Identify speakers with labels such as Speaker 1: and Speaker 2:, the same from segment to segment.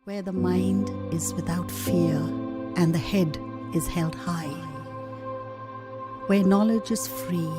Speaker 1: where the mind is without fear and the head is held high, where knowledge is free.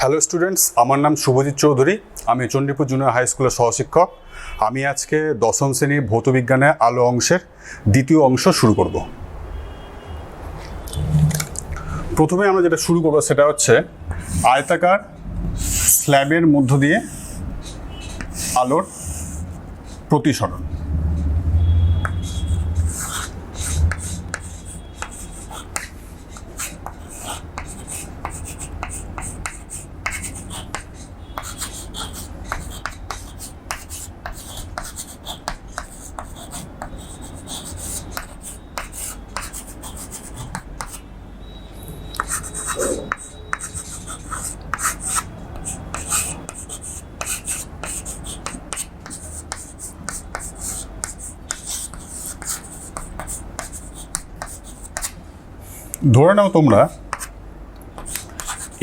Speaker 2: Hello students, আমার নাম শুভজিৎ চৌধুরী। আমি Chandipur junior high স্কুলের সহশিক্ষক। আমি আজকে দশম শ্রেণীর ভৌতবিজ্ঞানের আলো অংশের দ্বিতীয় অংশ শুরু করব। প্রথমে আমরা যেটা শুরু করব সেটা হচ্ছে আয়তাকার স্ল্যাবের মধ্য দিয়ে আলোর প্রতিসরণ। ধরে নাও তোমরা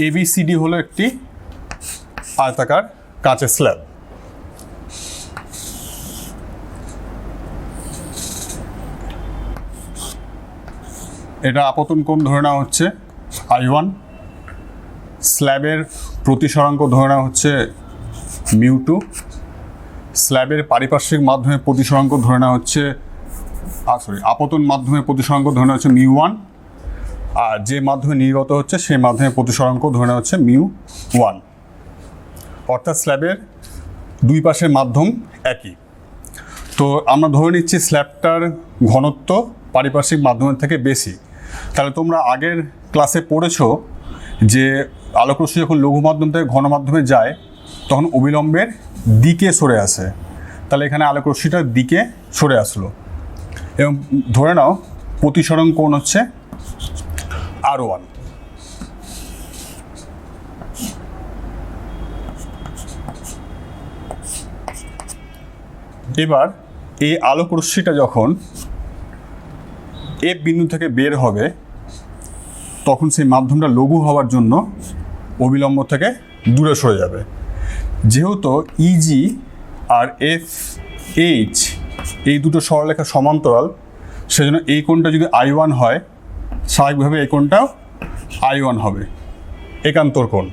Speaker 2: ABCD হলো একটি আয়তাকার কাঁচের স্ল্যাব। এটা আপতন কোণ ধরে নেওয়া হচ্ছে I1, স্ল্যাবের প্রতিসরাঙ্ক ধরে নেওয়া হচ্ছে μ2, স্ল্যাবের পারিপার্শ্বিক মাধ্যমে প্রতিসরাঙ্ক ধরে নেওয়া হচ্ছে আপতন মাধ্যমে প্রতিসরাঙ্ক ধরে নেওয়া হচ্ছে μ1, আর যে মাধ্যমে নির্গত হচ্ছে সেই মাধ্যমে প্রতিসরাঙ্ক ধরে নেওয়া হচ্ছে μ1। অর্থাৎ স্ল্যাবের দুই পাশের মাধ্যম একই। তো আমরা ধরে নিচ্ছি স্ল্যাবটার ঘনত্ব পারিপার্শ্বিক মাধ্যমের থেকে বেশি। তাহলে তোমরা আগের ক্লাসে পড়েছো যে আলোকরশ্মি যখন লঘু মাধ্যম থেকে ঘন মাধ্যমে যায় তখন অবিলম্বের দিকে সরে আসে। তাহলে এখানে আলোকরশ্মিটার দিকে সরে আসলো এবং ধরে নাও প্রতিসরণ কোণ হচ্ছে R1। এবার এই আলোক রশ্মিটা যখন এ বিন্দু থেকে বের হবে তখন সেই মাধ্যমটা লঘু হওয়ার জন্য অবিলম্ব থেকে দূরে সরে যাবে। যেহেতু EG আর FH এই দুটো সরলরেখা সমান্তরাল, সেজন্য এই কোণটা যদি I1 হয় স্বাভাবিকভাবে এই কোণটাও I1 হবে, একান্তর কোণ।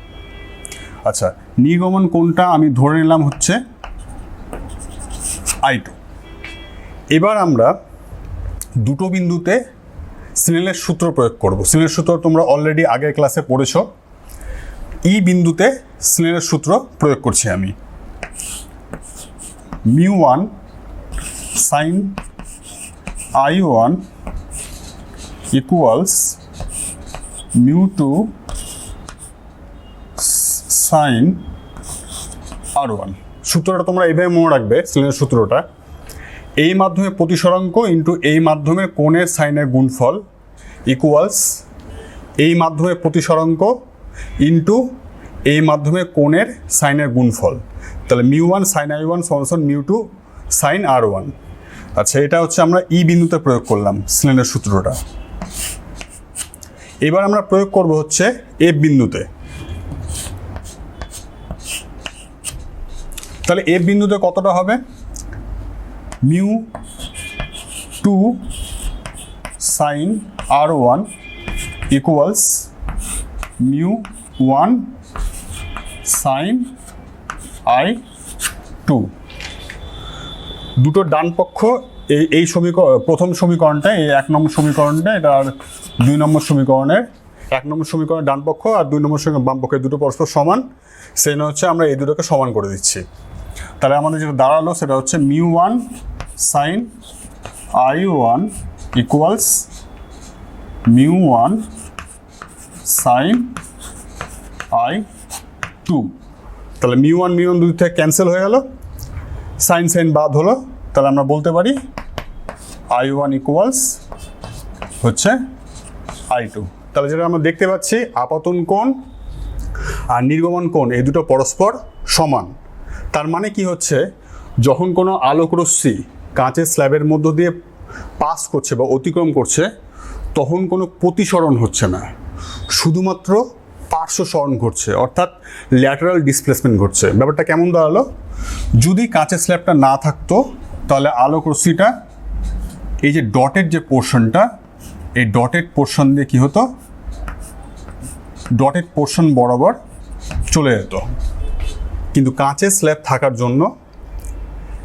Speaker 2: আচ্ছা, নির্গমন কোণটা আমি ধরে নিলাম হচ্ছে I2। এবার আমরা দুটো বিন্দুতে স্নেলের সূত্র প্রয়োগ করব। স্নেলের সূত্র তোমরা অলরেডি আগের ক্লাসে পড়েছো। ই বিন্দুতে স্নেলের সূত্র প্রয়োগ করছি আমি। μ1 sin I1 equals μ2 sin R1। সূত্রটা তোমরা এইভাবে মনে রাখবে। স্নেলের সূত্রটা এই মাধ্যমে প্রতিসরাঙ্ক ইন্টু এই মাধ্যমের কোণের সাইনের গুণফল ইকুয়ালস এই মাধ্যমে প্রতিসরাঙ্ক ইন্টু এই মাধ্যমে কোণের সাইনের গুণফল। তাহলে μ1 sin I1 সমান μ2 sin R1। আচ্ছা, এটা হচ্ছে আমরা ই বিন্দুতে প্রয়োগ করলাম স্নেলের সূত্রটা। এবার আমরা প্রয়োগ করব হচ্ছে এফ বিন্দুতে। তাহলে এফ বিন্দুতে কতটা হবে? μ2 sin R1 equals μ1 sin I2। দুটো ডান পক্ষ এই প্রথম সমীকরণটা, এই 1 নম্বর সমীকরণটা, এটা আর 2 নম্বর সমীকরণের 1 নম্বর সমীকরণের ডান পক্ষ আর 2 নম্বর সমীকরণ বাম পক্ষে দুটো পরস্পর সমান। সেই হচ্ছে আমরা এই দুটোকে সমান করে দিচ্ছি। তাহলে আমাদের যেটা দাঁড়ালো সেটা হচ্ছে μ1 sign I1 equals μ1 sign I2। তাহলে μ1 দুই থেকে ক্যান্সেল হয়ে গেল, সাইন সাইন বাদ হলো, তাহলে আমরা বলতে পারি I1 ইকুয়ালস হচ্ছে I2। তাহলে যেটা আমরা দেখতে পাচ্ছি আপতন কোণ আর নির্গমন কোণ এই দুটো পরস্পর সমান। তার মানে কি হচ্ছে, যখন কোনো আলোক রশ্মি কাঁচের স্ল্যাবের মধ্য দিয়ে পাস করছে বা অতিক্রম করছে, তখন কোনো প্রতিসরণ হচ্ছে না, শুধুমাত্র পার্শ্ব সরণ ঘটছে, অর্থাৎ ল্যাটারাল ডিসপ্লেসমেন্ট ঘটছে। ব্যাপারটা কেমন দাঁড়ালো, যদি কাঁচের স্ল্যাবটা না থাকতো তাহলে আলোক রশ্মিটা এই যে ডটের যে পোর্শনটা, এই ডটেড পোর্শন দিয়ে কী হতো, ডটেড পোর্শন বরাবর চলে যেত। কিন্তু কাঁচের স্ল্যাব থাকার জন্য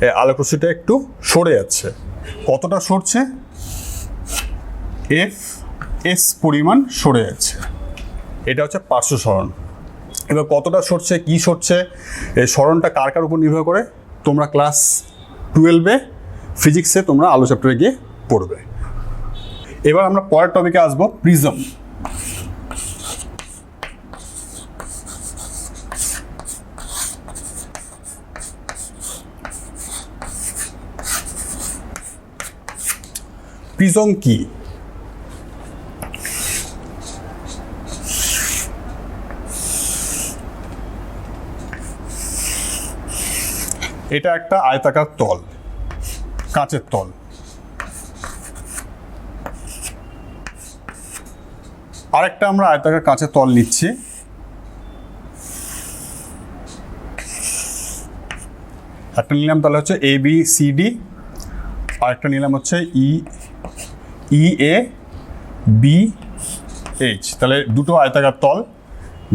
Speaker 2: এই আলোক রশ্মিটা একটু সরে যাচ্ছে। কতটা সরছে, এস পরিমাণ সরে যাচ্ছে, এটা হচ্ছে পার্শ্ব সরণ। এবার কতটা সরছে, কি সরছে, এই সরণটা কার কার উপর নির্ভর করে তোমরা ক্লাস 12-এ ফিজিক্সে তোমরা আলো চ্যাপ্টারে গিয়ে পড়বে। এবার আমরা পরের টপিকে আসবো, প্রিজম। প্রিজম কি? এটা একটা আয়তাকার তল, কাঁচের তল। আরেকটা আমরা আয়তাকার কাঁচের তল নিচ্ছি, একটা নিলাম তাহলে হচ্ছে ABCD, আরেকটা নিলাম হচ্ছে EABH। তাহলে দুটো আয়তাকার তল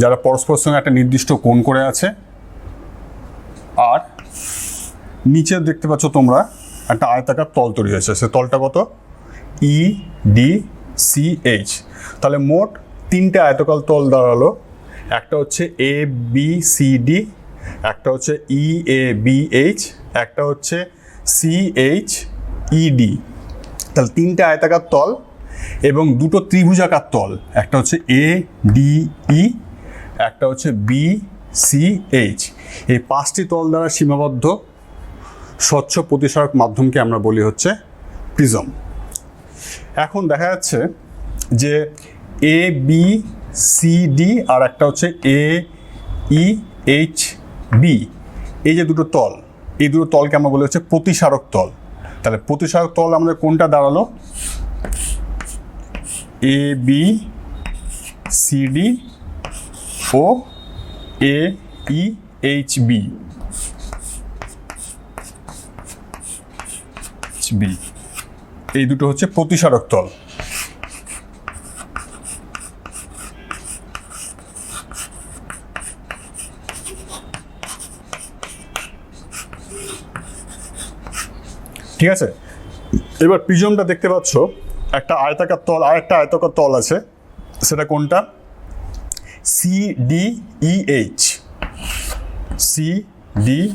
Speaker 2: যারা পরস্পরের সঙ্গে একটা নির্দিষ্ট কোণ করে আছে। আর নিচে দেখতে পাচ্ছ তোমরা একটা আয়তাকার তল তৈরি হয়েছে, সে তলটা কত, EDCH। তাহলে মোট তিনটে আয়তাকার তল দাঁড়ালো, একটা হচ্ছে ABCD, একটা হচ্ছে EABH, একটা হচ্ছে CHED। তাহলে তিনটে আয়তাকার তল এবং দুটো ত্রিভুজাকার তল, একটা হচ্ছে ADE, একটা হচ্ছে BCH। এই পাঁচটি তল দ্বারা সীমাবদ্ধ স্বচ্ছ প্রতিসারক মাধ্যমকে আমরা বলি হচ্ছে প্রিজম। এখন দেখা যাচ্ছে যে ABCD আর একটা হচ্ছে AEHB, এই যে দুটো তল, এই দুটো তলকে আমরা বলি হচ্ছে প্রতিসারক তল। তাহলে প্রতিসারক তল আমাদের কোনটা দাঁড়ালো, ABCD ও AEHB। এই দুটো হচ্ছে প্রতিসারক তল। ঠিক আছে, এবার প্রিজমটা দেখতে পাচ্ছ একটা আয়তাকার তল আর একটা আয়তাকার তল আছে, সেটা কোনটা, CDEH। CDEH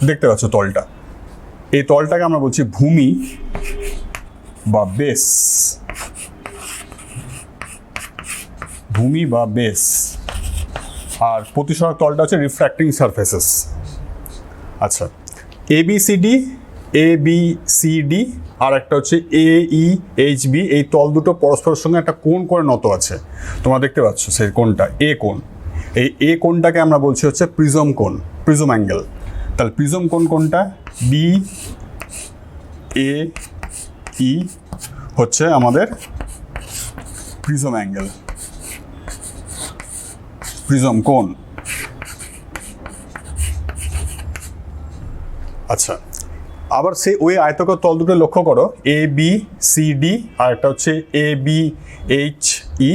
Speaker 2: দেখতে পাচ্ছ তলটা, এই তলটাকে আমরা বলছি ভূমি বা বেস, ভূমি বা বেস। আর প্রতিসারক তলটা হচ্ছে রিফ্র্যাক্টিং সারফেসেস। আচ্ছা, ABCD আর একটা হচ্ছে AEHB, এই তল দুটো পরস্পরের সঙ্গে একটা কোণ করে নত আছে, তোমরা দেখতে পাচ্ছ সেই কোণটা এ কোণ। এই এ কোণটাকে আমরা বলছি হচ্ছে প্রিজম কোণ, প্রিজম অ্যাঙ্গেল। তাহলে প্রিজম কোণ কোনটা, BAE হচ্ছে আমাদের প্রিজম অ্যাঙ্গেল, প্রিজম কোণ। আচ্ছা, আবার সেই ওই আয়তাকার তল দুটো লক্ষ্য করো, ABCD আর একটা হচ্ছে ABHE,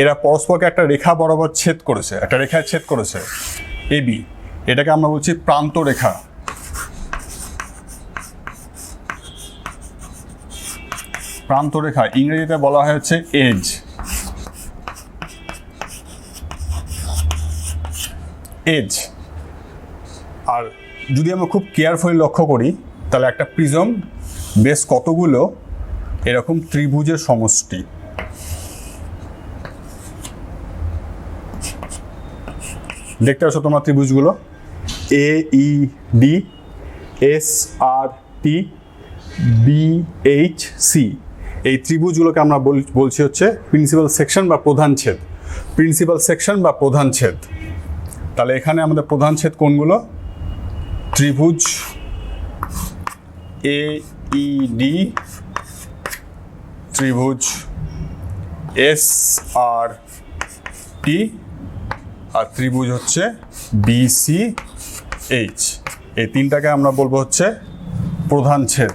Speaker 2: এরা পরস্পরকে একটা রেখা বরাবর ছেদ করেছে, একটা রেখায় ছেদ করেছে AB, এটাকে আমরা বলছি প্রান্ত রেখা। প্রান্ত রেখা ইংরেজিতে বলা হয় হচ্ছে এজ। এজ। আর যদি আমরা খুব কেয়ারফুলি লক্ষ্য করি তাহলে একটা প্রিজম বেশ কতগুলো এরকম ত্রিভুজের সমষ্টি। দেখতে পাচ্ছ তোমরা ত্রিভুজগুলো এ ই ডি, এস আর টি, বি এইচ সি। এই ত্রিভুজগুলোকে আমরা বলছি হচ্ছে প্রিন্সিপাল সেকশন বা প্রধান ছেদ। প্রিন্সিপাল সেকশন বা প্রধান ছেদ। তাহলে এখানে আমাদের প্রধান ছেদ কোনগুলো? ত্রিভুজ এ ই ডি, ত্রিভুজ এস আর টি, আর ত্রিভুজ হচ্ছে বি সি এইচ। এই তিনটাকে আমরা বলবো হচ্ছে প্রধান ছেদ।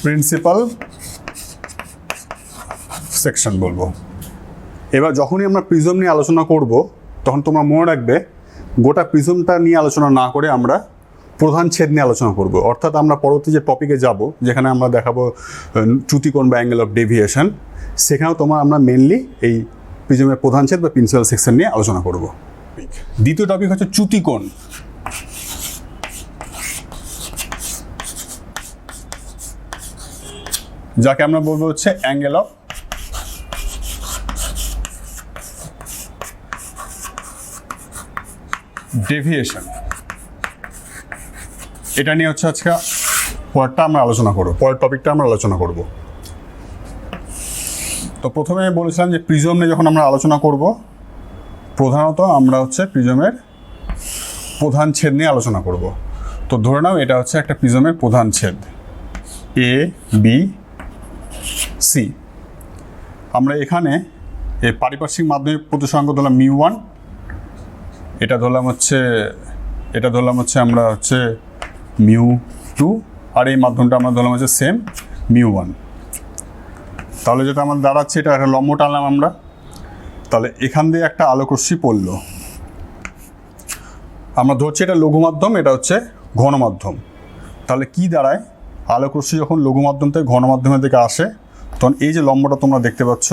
Speaker 2: প্রিন্সিপাল সেকশন বলবো। এবার যখনই আমরা প্রিজম নিয়ে আলোচনা করব তখন তোমরা মনে রাখবে গোটা প্রিজমটা নিয়ে আলোচনা না করে আমরা প্রধান ছেদ নিয়ে আলোচনা করব। অর্থাৎ আমরা পরবর্তী যে টপিকে যাব যেখানে আমরা দেখাবো চ্যুতিকোণ বা অ্যাঙ্গেল অফ ডেভিয়েশন, সেখানেও আমরা মেনলি এই প্রিজমের প্রধান ছেদ বা প্রিন্সিপাল সেকশন নিয়ে আলোচনা করব। দ্বিতীয় টপিক হচ্ছে চ্যুতিকোণ। যাকে আমরা বলবো হচ্ছে অ্যাঙ্গেল অফ ডেভিয়েশন। এটা নিয়ে হচ্ছে আজকে পরেরটা আমরা আলোচনা করব, পরের টপিকটা আমরা আলোচনা করব। তো প্রথমে বলেছিলাম যে প্রিজম নিয়ে যখন আমরা আলোচনা করব প্রধানত আমরা হচ্ছে প্রিজমের প্রধান ছেদ নিয়ে আলোচনা করব। তো ধরে নাও এটা হচ্ছে একটা প্রিজমের প্রধান ছেদ এ বি সি। আমরা এখানে এই পারিপার্শ্বিক মাধ্যমিক প্রতিসরাঙ্ক ধরলাম μ1, এটা ধরলাম হচ্ছে আমরা হচ্ছে μ2, আর এই মাধ্যমটা আমরা ধরলাম হচ্ছে সেম μ1। তাহলে যেটা আমাদের দাঁড়াচ্ছে এটা একটা লম্ব টানলাম আমরা, তাহলে এখান দিয়ে একটা আলোকরশ্মি পড়লো। আমরা ধরছি এটা লঘু মাধ্যম, এটা হচ্ছে ঘন মাধ্যম। তাহলে কি দাঁড়ায়? আলোকরশ্মি যখন লঘু মাধ্যম থেকে ঘন মাধ্যমের দিকে আসে তখন এই যে লম্বটা তোমরা দেখতে পাচ্ছ,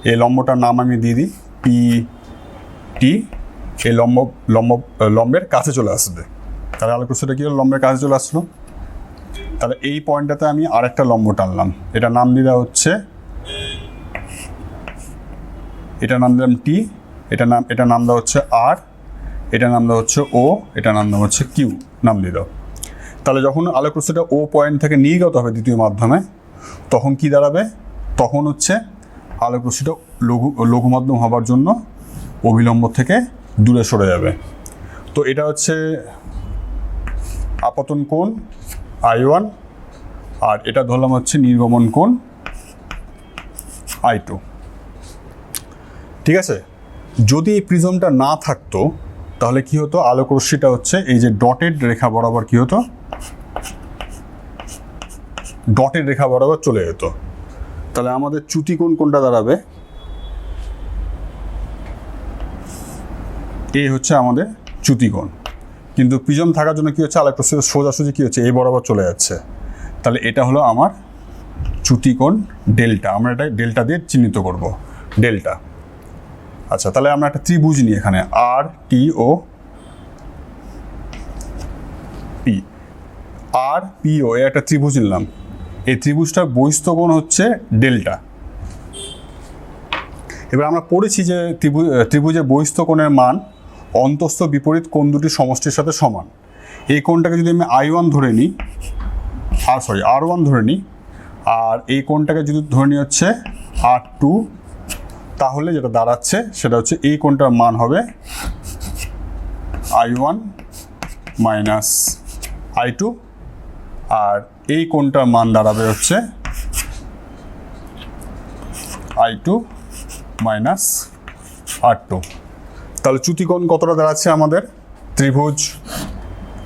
Speaker 2: এই লম্বটার নাম আমি দিয়ে দিই পি টি। এই লম্বের কাছে চলে আসবে। তাহলে আলোকরশ্মিটা কি হলো? লম্বের কাছে চলে আসলো। তাহলে এই পয়েন্টটাতে আমি আরেকটা লম্ব টানলাম, এটা নাম দিয়ে দেওয়া হচ্ছে, এটা নাম দিলাম টি, এটা নাম দেওয়া হচ্ছে আর, এটা নাম দেওয়া হচ্ছে ও, এটা নাম দেওয়া হচ্ছে কিউ, নাম দিয়ে দাও। তাহলে যখন আলোকরশ্মিটা ও পয়েন্ট থেকে নির্গত হবে দ্বিতীয় মাধ্যমে তখন কি দাঁড়াবে? তখন হচ্ছে আলোকরশ্মিটা লঘু মাধ্যম হবার জন্য অভিলম্ব থেকে দূরে সরে যাবে। তো এটা হচ্ছে আপতন কোণ I1, আর এটা ধরলাম হচ্ছে নির্গমন কোণ I2। ঠিক আছে? যদি এই প্রিজমটা না থাকতো তাহলে কি হতো? আলোকরশ্মিটা হচ্ছে এই যে ডটেড রেখা বরাবর কি হতো? ডটেড রেখা বরাবর চলে যেত। তাহলে আমাদের চ্যুতিকোণ কোনটা দাঁড়াবে? এই হচ্ছে আমাদের চ্যুতিকোণ। কিন্তু প্রিজম থাকার জন্য কি হচ্ছে? আলোকরশ্মি সোজাসুজি কি হচ্ছে? এই বরাবর চলে যাচ্ছে। তাহলে এটা হলো আমার চ্যুতিকোণ ডেল্টা। আমরা এটা ডেল্টা দিয়ে চিহ্নিত করব, ডেল্টা। আচ্ছা, তাহলে আমরা একটা ত্রিভুজ নিই এখানে আর টি ও পি। আর পি ও একটা ত্রিভুজ নিলাম। এই ত্রিভুজটার বহিস্থ কোণ হচ্ছে ডেল্টা। এবার আমরা পড়েছি যে ত্রিভুজের বহিস্থ কোণের মান অন্তস্থ বিপরীত কোণ দুটির সমষ্টির সাথে সমান। এই কোণটাকে যদি আমি I1 ধরে নিই, R1 ধরে নিই, আর এই কোণটাকে যদি ধরে নিই হচ্ছে R2, তাহলে যেটা দাঁড়াচ্ছে সেটা হচ্ছে এই কোণটার মান হবে I1 মাইনাস I2, আর এই কোণটার মান দাঁড়াবে হচ্ছে I2 মাইনাস R2। তাহলে চ্যুতিকোণ কতটা দাঁড়াচ্ছে আমাদের? ত্রিভুজ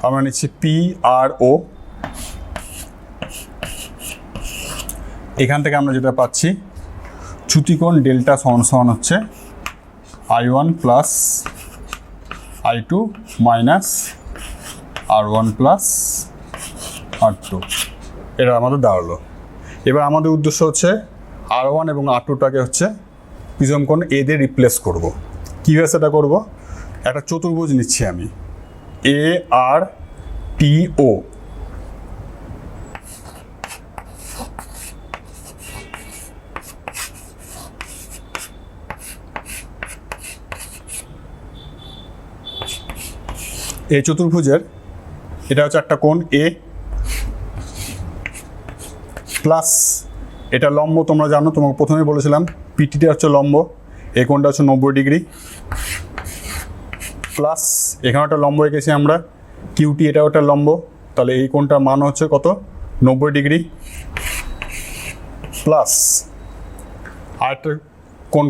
Speaker 2: আমরা নিচ্ছি পি আর ও, এখান থেকে আমরা যেটা পাচ্ছি চ্যুতিকোণ ডেল্টা সমান হচ্ছে I1 plus I2 minus R1 plus R2 এটা আমাদের দাঁড়ালো। এবার আমাদের উদ্দেশ্য হচ্ছে R1 এবং R2টাকে হচ্ছে প্রিজম কোণ এ দিয়ে রিপ্লেস করব। কীভাবে সেটা করব? একটা চতুর্ভুজ নিচ্ছি আমি, ARTO। এই চতুর্ভুজের এটা হচ্ছে একটা কোণ এ, প্লাস এটা লম্ব, তোমরা জানো, তোমাকে প্রথমে বলেছিলাম পিটিটা হচ্ছে লম্ব, এই কোণটা হচ্ছে 90 ডিগ্রি, প্লাস এখানে একটা লম্ব এঁকেছি আমরা কিউটি, এটাও একটা লম্ব, তাহলে এই কোণটার মান হচ্ছে কত? 90 ডিগ্রি, প্লাস আরেকটা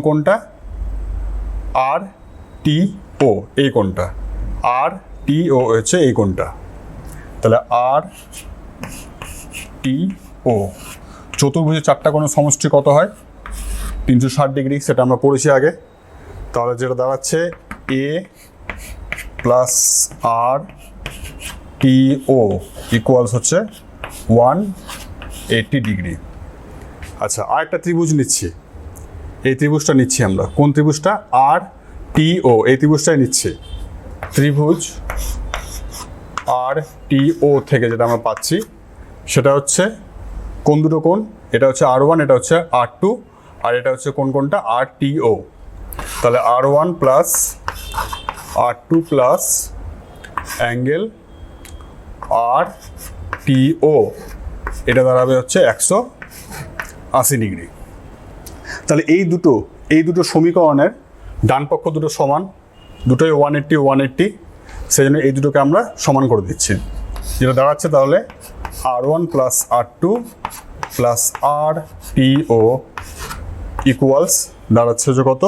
Speaker 2: কোণটা RTO, এই কোণটা RTO হচ্ছে এই কোণটা, তাহলে RTO। চতুর্ভুজের চারটা কোণের সমষ্টি কত হয়? 360 ডিগ্রি, সেটা আমরা পড়েছি আগে। তাহলে যেটা দাঁড়াচ্ছে A প্লাস RTO ইকুয়ালস হচ্ছে 180 ডিগ্রি। আচ্ছা, আরেকটা ত্রিভুজ নিচ্ছি, এই ত্রিভুজটা নিচ্ছি আমরা। কোন ত্রিভুজটা? RTO, এই ত্রিভুজটাই নিচ্ছি। ত্রিভুজ RTO থেকে যেটা আমরা পাচ্ছি সেটা হচ্ছে কোন দুটো কোণ? এটা হচ্ছে R1, এটা হচ্ছে R2, আর এটা হচ্ছে কোনটা? RTO। তাহলে R1 plus R2 plus angle RTO, এটা দাঁড়াবে হচ্ছে 180 ডিগ্রি। তাহলে এই দুটো সমীকরণের ডান পক্ষ দুটো সমান, দুটোই 180, সেই জন্য এই দুটোকে আমরা সমান করে দিচ্ছি, যেটা দাঁড়াচ্ছে তাহলে R1 plus R2 plus RTO equals দাঁড়াচ্ছে হচ্ছে কত?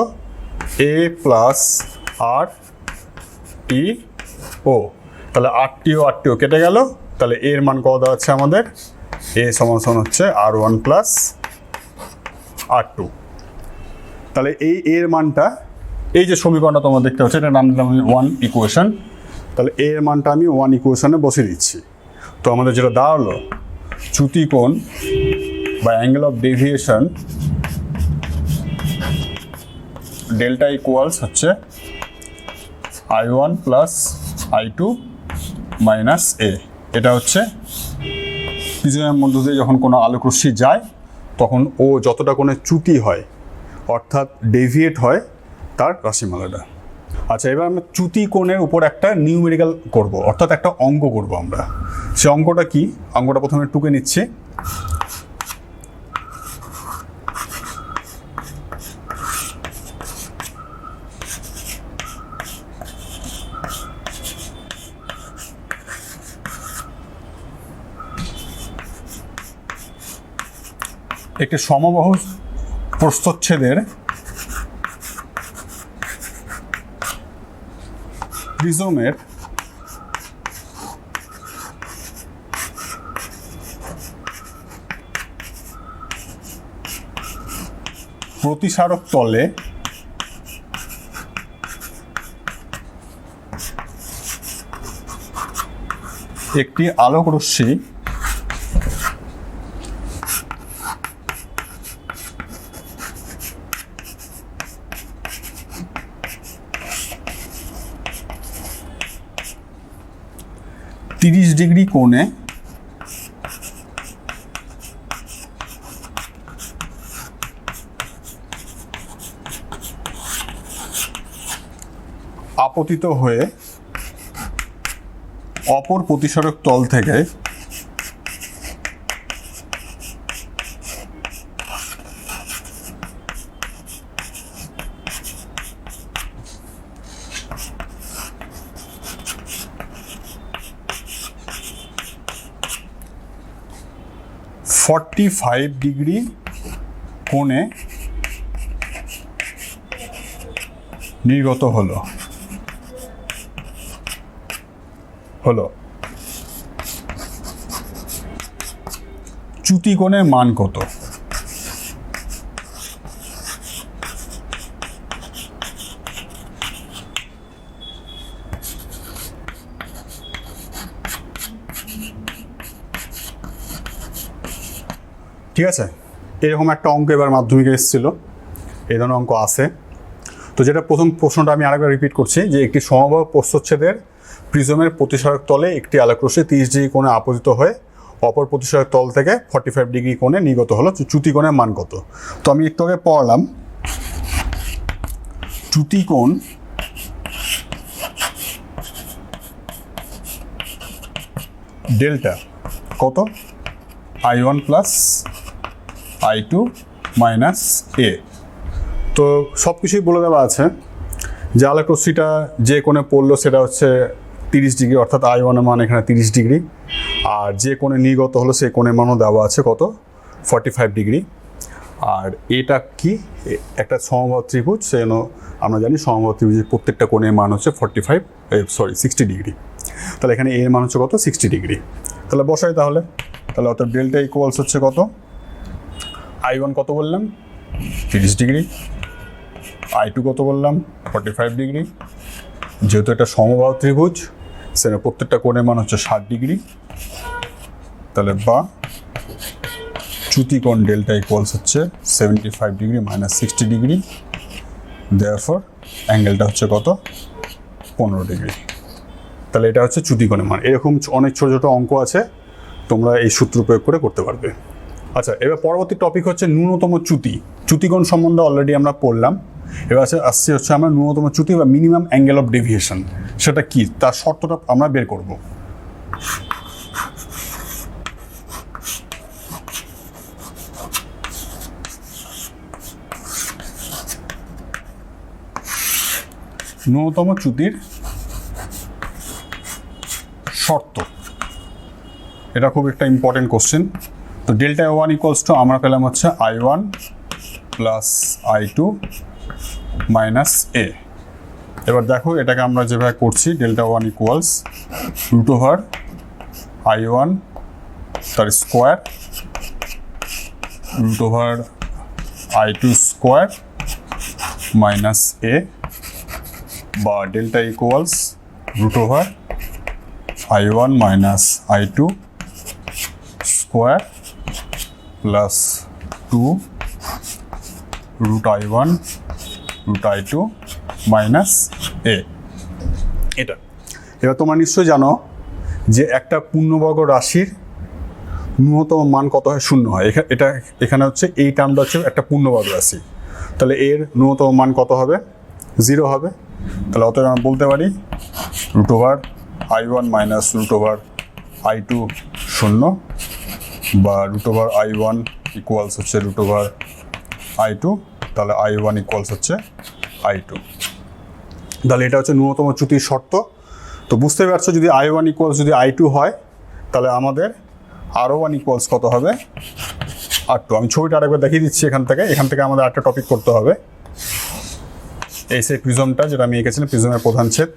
Speaker 2: A plus RTO। তাহলে RTO কেটে গেল, তাহলে এর মান কত দাঁড়াচ্ছে আমাদের? A সমান হচ্ছে R1 প্লাস R2। তাহলে এই এর মানটা, এই যে সমীকরণটা তোমরা দেখতে পাচ্ছ, এটা নাম দিলাম আমি 1 ইকুয়েশন। তাহলে এর মানটা আমি 1 ইকুয়েশনে বসিয়ে দিচ্ছি। তো আমাদের যেটা দাঁড়ালো, চ্যুতি কোণ বা angle of deviation delta equals হচ্ছে I1 plus I2 minus A। এটা হচ্ছে প্রিজমের মধ্য দিয়ে যখন কোনো আলোক রশ্মি যায় তখন ও যতটা কোণে চ্যুতি হয় অর্থাৎ ডেভিয়েট হয় তার রাশিমালাটা। আচ্ছা, এবার আমরা চ্যুতি কোণের উপর একটা নিউমেরিক্যাল করব, অর্থাৎ একটা অঙ্ক করব আমরা। সে অঙ্কটা কি? অঙ্কটা প্রথমে টুকে নিচ্ছে। একটি সমবাহু প্রস্থচ্ছেদের প্রিজমের প্রতিসারক তলে একটি আলোক রশ্মি তিরিশ ডিগ্রি কোণে আপতিত হয়ে অপর প্রতিসারক তল থেকে (45 ডিগ্রি কোণে নির্গত হলো। চ্যুতি কোণের মান কত? ঠিক আছে, এরকম একটা অঙ্ক এবার মাধ্যমিকে এসেছিল, এই ধরনের অঙ্ক আছে। তো যেটা প্রথম প্রশ্নটা আমি আরেকবার রিপিট করছি, যে একটি সমবাহু প্রস্থচ্ছেদের প্রিজমের প্রতিসরক তলে একটি আলোকরশ্মি 30 ডিগ্রি কোণে আপতিত হয়ে অপর প্রতিসরক তল থেকে 45 ডিগ্রি কোণে নির্গত হলো, চ্যুতি কোণের মান কত? তো আমি একটু আগে পড়লাম, চ্যুতি কোণ ডেল্টা কত? I1 প্লাস I2 মাইনাস এ। তো সব কিছুই বলে দেওয়া আছে, যে আলোকরশ্মিটা যে কোণে পড়লো সেটা হচ্ছে 30 ডিগ্রি, অর্থাৎ I1 এর মান এখানে 30 ডিগ্রি, আর যে কোণে নির্গত হলো সেই কোণের মানও দেওয়া আছে কত? 45 ডিগ্রি। আর এটা কি? একটা সমবাহু ত্রিভুজ, সেজন্য আমরা জানি সমবাহু ত্রিভুজের প্রত্যেকটা কোণের মান হচ্ছে 60 ডিগ্রি। তাহলে এখানে এর মান হচ্ছে কত? 60 ডিগ্রি। তাহলে বসাই তাহলে অর্থাৎ ডেল্টা ইকুয়ালস হচ্ছে কত? I1 কত বললাম? 30 ডিগ্রি। I2 কত বললাম? 45 ডিগ্রি। যেহেতু এটা সমবাহু ত্রিভুজ, সেখানে প্রত্যেকটা কোণের মান হচ্ছে 60 ডিগ্রি। তাহলে বা চ্যুতি কোণ ডেল্টা ইকুয়ালস হচ্ছে 75 ডিগ্রি মাইনাস 60 ডিগ্রি। দেয়ারফর অ্যাঙ্গেলটা হচ্ছে কত? 15 ডিগ্রি। তাহলে এটা হচ্ছে চ্যুতি কোণের মান। এরকম অনেক ছোটো ছোটো অঙ্ক আছে, তোমরা এই সূত্র প্রয়োগ করে করতে পারবে। আচ্ছা, এবার পরবর্তী টপিক হচ্ছে ন্যূনতম চ্যুতি। চ্যুতিকোণ সম্বন্ধে অলরেডি আমরা পড়লাম। এবার আসছে হচ্ছে আমরা ন্যূনতম চ্যুতি বা মিনিমাম অ্যাঙ্গেল অফ ডেভিয়েশন, সেটা কি তার শর্তটা আমরা বের করব। ন্যূনতম চ্যুতির শর্ত, এটা খুব একটা ইম্পর্টেন্ট কোশ্চেন। তো ডেল্টা ওয়ান ইকুয়ালস টু আমরা পেলাম হচ্ছে I1 প্লাস I2 মাইনাস এ। এবার দেখো এটাকে আমরা যেভাবে করছি, delta one equals root over I1 তার square root over I2 square minus A, বা delta equals root over I1 minus I2 square plus 2 root I1 root I2 minus A. এটা এবার তোমরা নিশ্চয়ই জানো যে একটা পূর্ণবর্গ রাশির ন্যূনতম মান কত হয়? 0 হয়। এটা এখানে হচ্ছে এই টার্মটা হচ্ছে একটা পূর্ণবর্গ রাশি, তাহলে এর ন্যূনতম মান কত হবে? 0 হবে। তাহলে অতএব আমরা বলতে পারি root over I1 minus root over I2 0, বা রুট ওভার I1 ইকুয়ালস হচ্ছে রুট ওভার I2, তাহলে I1 ইকুয়ালস হচ্ছে I2। তাহলে এটা হচ্ছে ন্যূনতম চ্যুতির শর্ত। তো বুঝতে পারছো, যদি I1 ইকুয়ালস যদি I2 হয়, তাহলে আমাদের R1 ইকুয়ালস কত হবে? R2। আমি ছবিটা আরেকবার দেখিয়ে দিচ্ছি। এখান থেকে আমাদের একটা টপিক করতে হবে। এই সেই প্রিজমটা যেটা আমি এঁকেছিলাম, প্রিজমের প্রধান ছেদ,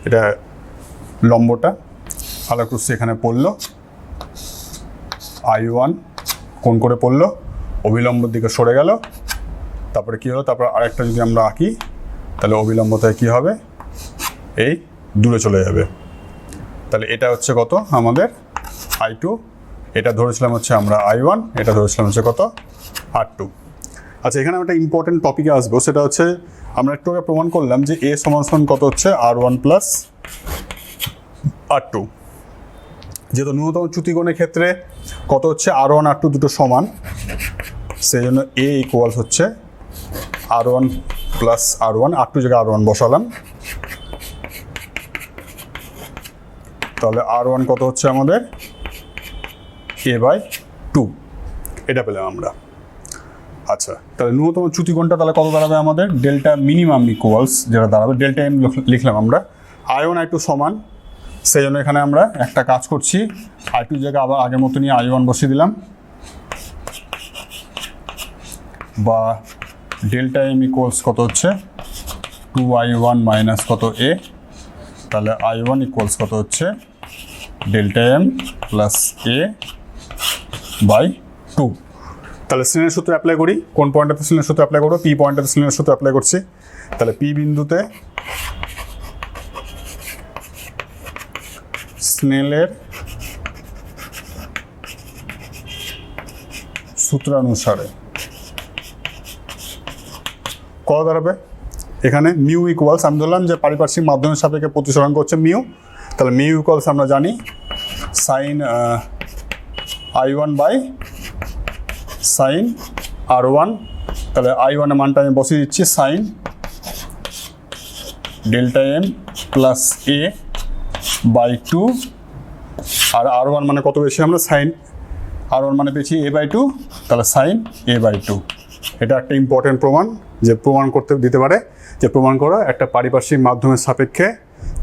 Speaker 2: এটা লম্বটা, আলোকরশ্মি এখানে পড়লো, I1 কোণ করে পড়লো, অবিলম্বর দিকে সরে গেল, তারপরে কী হলো? তারপর আরেকটা যদি আমরা আঁকি, তাহলে অবিলম্বতায় কী হবে? এই দূরে চলে যাবে। তাহলে এটা হচ্ছে কত আমাদের? I2। এটা ধরেছিলাম হচ্ছে আমরা I1, এটা ধরেছিলাম হচ্ছে কত? R2। আচ্ছা, এখানে একটা ইম্পর্টেন্ট টপিকে আসবো, সেটা হচ্ছে আমরা একটু আগে প্রমাণ করলাম যে এ সমান কত হচ্ছে? R1 plus R2। যেহেতু ন্যূনতম চ্যুতিকোণের ক্ষেত্রে কত হচ্ছে? R1 R2 দুটো সমান, সেই জন্য এ ইকুয়ালস হচ্ছে R1 প্লাস R1, R2 জায়গায় R1 বসালাম। তাহলে R1 কত হচ্ছে আমাদের? A/2, এটা পেলাম আমরা। আচ্ছা, তাহলে ন্যূনতম চ্যুতিকোণটা তাহলে কত দাঁড়াবে আমাদের? ডেল্টা মিনিমাম ইকুয়ালস যেটা দাঁড়াবে, ডেল্টা এম লিখলাম আমরা, I1 I2 সমান, সেই জন্য এখানে আমরা একটা কাজ করছি, I2 জায়গায় আবার আগের মতো নিয়ে I1 বসিয়ে দিলাম, বা ডেল্টা এম ইকুয়ালস কত হচ্ছে? 2I1 মাইনাস কত এ। তাহলে I1 ইকুয়ালস কত হচ্ছে? Delta M plus A by 2। তাহলে স্নেলের সূত্র অ্যাপ্লাই করি। কোন পয়েন্টটাতে স্নেলের সূত্র অ্যাপ্লাই করবো? পি পয়েন্টটাতে স্নেলের সূত্র অ্যাপ্লাই করছি। তাহলে পি বিন্দুতে স্নেলের সূত্রানুসারে কত দাঁড়াবে? এখানে মিউ ইকুয়ালস, আমি ধরলাম যে পারিপার্শ্বিক মাধ্যমের সাপেক্ষে প্রতিসরাঙ্ক হচ্ছে মিউ, তাহলে মিউ ইকুয়ালস আমরা জানি sign I1 by sine R1, তাহলে I1 এর মানটা আমি বসিয়ে দিচ্ছি sine delta M plus A by 2, আর R1 মানে কত বেশি আমরা সাইন R1 মানে পেয়েছি a বাই 2, তাহলে সাইন a বাই 2। এটা একটা ইম্পর্টেন্ট প্রমাণ যে প্রমাণ করতে দিতে পারে যে প্রমাণ করা একটা পারিপার্শ্বিক মাধ্যমের সাপেক্ষে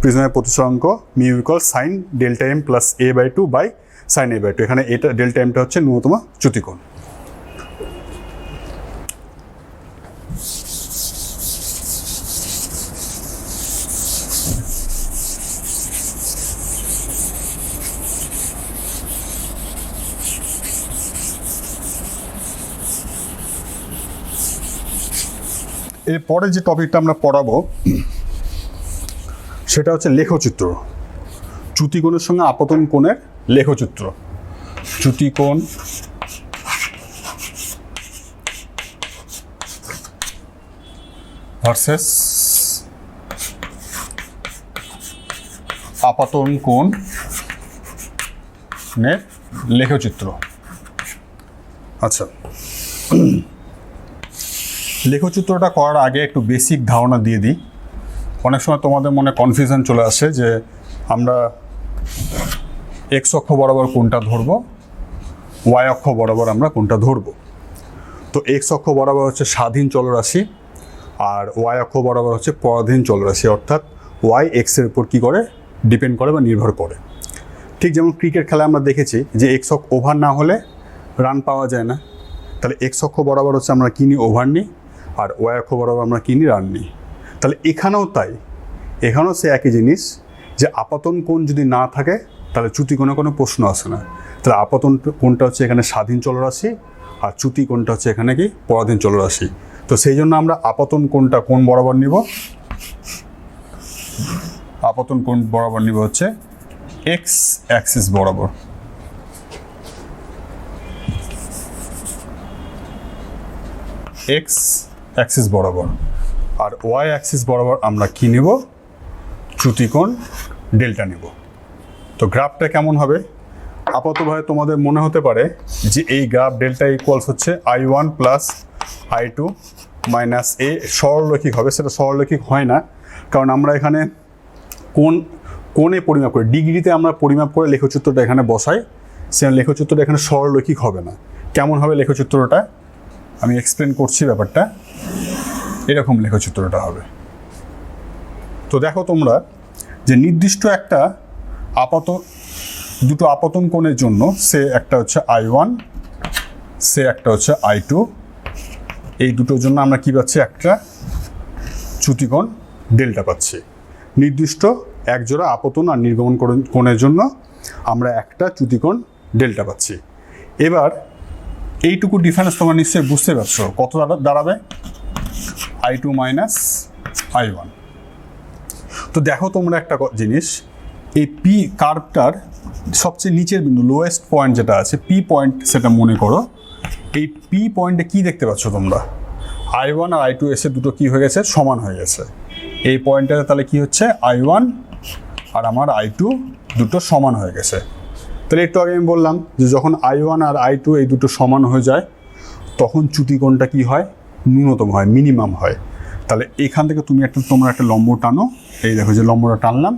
Speaker 2: প্রিজমের প্রতিসরাঙ্ক mu equal sine delta M plus a by 2 by sine a by 2। এখানে এটা ডেল্টা এমটা হচ্ছে ন্যূনতম চ্যুতিকোণ। এরপরে যে টপিকটা আমরা পড়াবো সেটা হচ্ছে লেখচিত্র, চ্যুতিকোণের সঙ্গে আপতন কোণের লেখচিত্র। চ্যুতিকোণ ভার্সেস আপতন কোণের লেখচিত্র। আচ্ছা, লেখচিত্রটা করার আগে একটু বেসিক ধারণা দিয়ে দিই। অনেক সময় তোমাদের মনে কনফিউশন চলে আসে যে আমরা এক্স অক্ষ বরাবর কোনটা ধরবো, ওয়াই অক্ষ বরাবর আমরা কোনটা ধরবো। তো এক্স অক্ষ বরাবর হচ্ছে স্বাধীন চলরাশি আর ওয়াই অক্ষ বরাবর হচ্ছে পরাধীন চলরাশি, অর্থাৎ ওয়াই এক্সের উপর কী করে ডিপেন্ড করে বা নির্ভর করে। ঠিক যেমন ক্রিকেট খেলায় আমরা দেখেছি যে এক্স অক্ষ ওভার না হলে রান পাওয়া যায় না, তাহলে এক্স অক্ষ বরাবর হচ্ছে আমরা কিনি ওভার নিই আর ওয়াই অক্ষ বরাবর আমরা কিনি রান নিই। তাহলে এখানেও তাই, এখানেও সে একই জিনিস যে আপতন কোণ যদি না থাকে তাহলে চ্যুতিকোণে কোনো প্রশ্ন আসে না। তাহলে আপতন কোণটা হচ্ছে এখানে স্বাধীন চলরাশি আর চ্যুতি কোণটা হচ্ছে এখানে কি পরাধীন চলরাশি। তো সেই জন্য আমরা আপতন কোণটা কোণ বরাবর নিব, আপতন কোণ বরাবর নিব হচ্ছে এক্স অ্যাক্সিস বরাবর। এক্স অ্যাক্সিস বরাবর আর ওয়াই অ্যাক্সিস বরাবর আমরা কি নেব? চ্যুতিকোণ ডেল্টা নেব। তো গ্রাফটা কেমন হবে? আপাতভাবে তোমাদের মনে হতে পারে যে এই গ্রাফ ডেল্টা ইকুয়ালস হচ্ছে I1 প্লাস I2 মাইনাস এ সরলরৈখিক হবে। সেটা সরলরৈখিক হয় না, কারণ আমরা এখানে কোণে পরিমাপ করি, ডিগ্রিতে আমরা পরিমাপ করে লেখচিত্রটা এখানে বসাই। সে লেখচিত্রটা এখানে সরলরৈখিক হবে না। কেমন হবে লেখচিত্রটা? আমি এক্সপ্লেন করছি ব্যাপারটা। এরকম লেখচিত্রটা হবে। তো দেখো তোমরা যে নির্দিষ্ট একটা দুটো আপতন কোণের জন্য সে একটা হচ্ছে I1, সে একটা হচ্ছে I2, এই দুটোর জন্য আমরা কি পাচ্ছি? একটা চ্যুতিকোণ ডেল্টা পাচ্ছি। নির্দিষ্ট একজোড়া আপতন আর নির্গমন কোণের জন্য আমরা একটা চ্যুতিকোণ ডেল্টা পাচ্ছি। এবার এইটুকু ডিফারেন্স তোমরা নিশ্চয়ই বুঝতে পারছো কত দাঁড়াবে? I2 minus I1। তো দেখো তোমরা একটা জিনিস, এই পি কার্ভটার সবচেয়ে নিচের বিন্দু লোয়েস্ট পয়েন্ট যেটা আছে পি পয়েন্ট, সেটা মনে করো। এই পি পয়েন্টে কি দেখতে পাচ্ছ তোমরা? I1 আর I2 এসে দুটো কি হয়ে গেছে? সমান হয়ে গেছে। এই পয়েন্টটাতে তাহলে কি হচ্ছে? I1 আর আমার I2 দুটো সমান হয়ে গেছে। তাহলে একটু আগে আমি বললাম যে যখন I1 আর I2 এই দুটো সমান হয়ে যায় তখন চ্যুতিকোণটা কি হয়? ন্যূনতম হয়, মিনিমাম হয়। তাহলে এখান থেকে তোমরা একটা লম্ব টানো, এই দেখো যে লম্বটা টানলাম,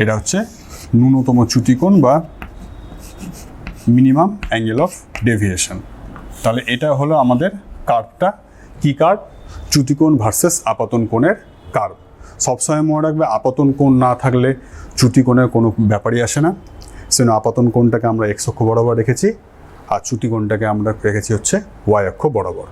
Speaker 2: এটা হচ্ছে ন্যূনতম চ্যুতিকোণ বা মিনিমাম অ্যাঙ্গেল অফ ডেভিয়েশন। তাহলে এটা হলো আমাদের কার্ভটা। কি কার্ভ? চ্যুতিকোণ ভার্সেস আপতন কোণের কার্ভ। সবসময় মনে রাখবে আপতন কোণ না থাকলে চ্যুতিকোণের কোনো ব্যাপারই আসে না। সেজন্য আপতন কোণটাকে আমরা এক্স অক্ষ বরাবর রেখেছি আর চ্যুতিকোণটাকে আমরা রেখেছি হচ্ছে ওয়াই অক্ষ বরাবর।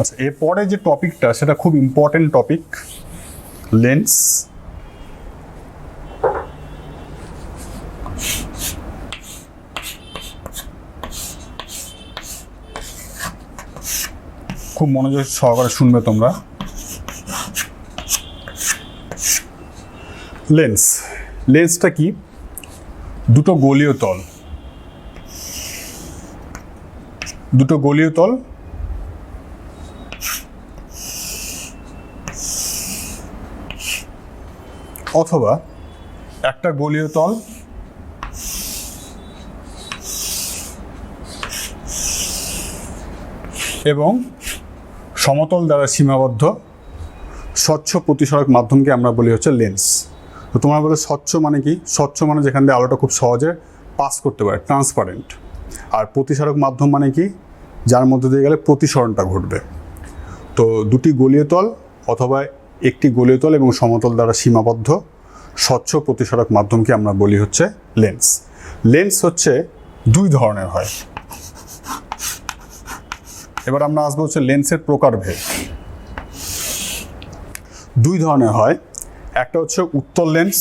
Speaker 2: আচ্ছা, এরপরে যে টপিকটা সেটা খুব ইম্পর্টেন্ট টপিক, লেন্স। খুব মনোযোগ সহকারে শুনবে তোমরা। লেন্স, লেন্সটা কি? দুটো গোলীয় তল, দুটো গোলীয় তল অথবা একটা গোলীয় তল এবং সমতল দ্বারা সীমাবদ্ধ স্বচ্ছ প্রতিসরক মাধ্যমকে আমরা বলি হচ্ছে লেন্স। তো তোমরা বলে স্বচ্ছ মানে কি? স্বচ্ছ মানে যেখান দিয়ে আলোটা খুব সহজে পাস করতে পারে, ট্রান্সপারেন্ট। আর প্রতিসরক মাধ্যম মানে কি? যার মধ্যে দিয়ে গেলে প্রতিসরণটা ঘটবে। তো দুটি গোলীয় তল অথবা একটি গোলীয় তল এবং সমতল দ্বারা সীমাবদ্ধ স্বচ্ছ প্রতিসরক মাধ্যমকে আমরা বলি হচ্ছে লেন্স। লেন্স হচ্ছে দুই ধরনের হয়। এবার আমরা আসবো হচ্ছে লেন্সের প্রকারভেদ। দুই ধরনের হয়, একটা হচ্ছে উত্তল লেন্স,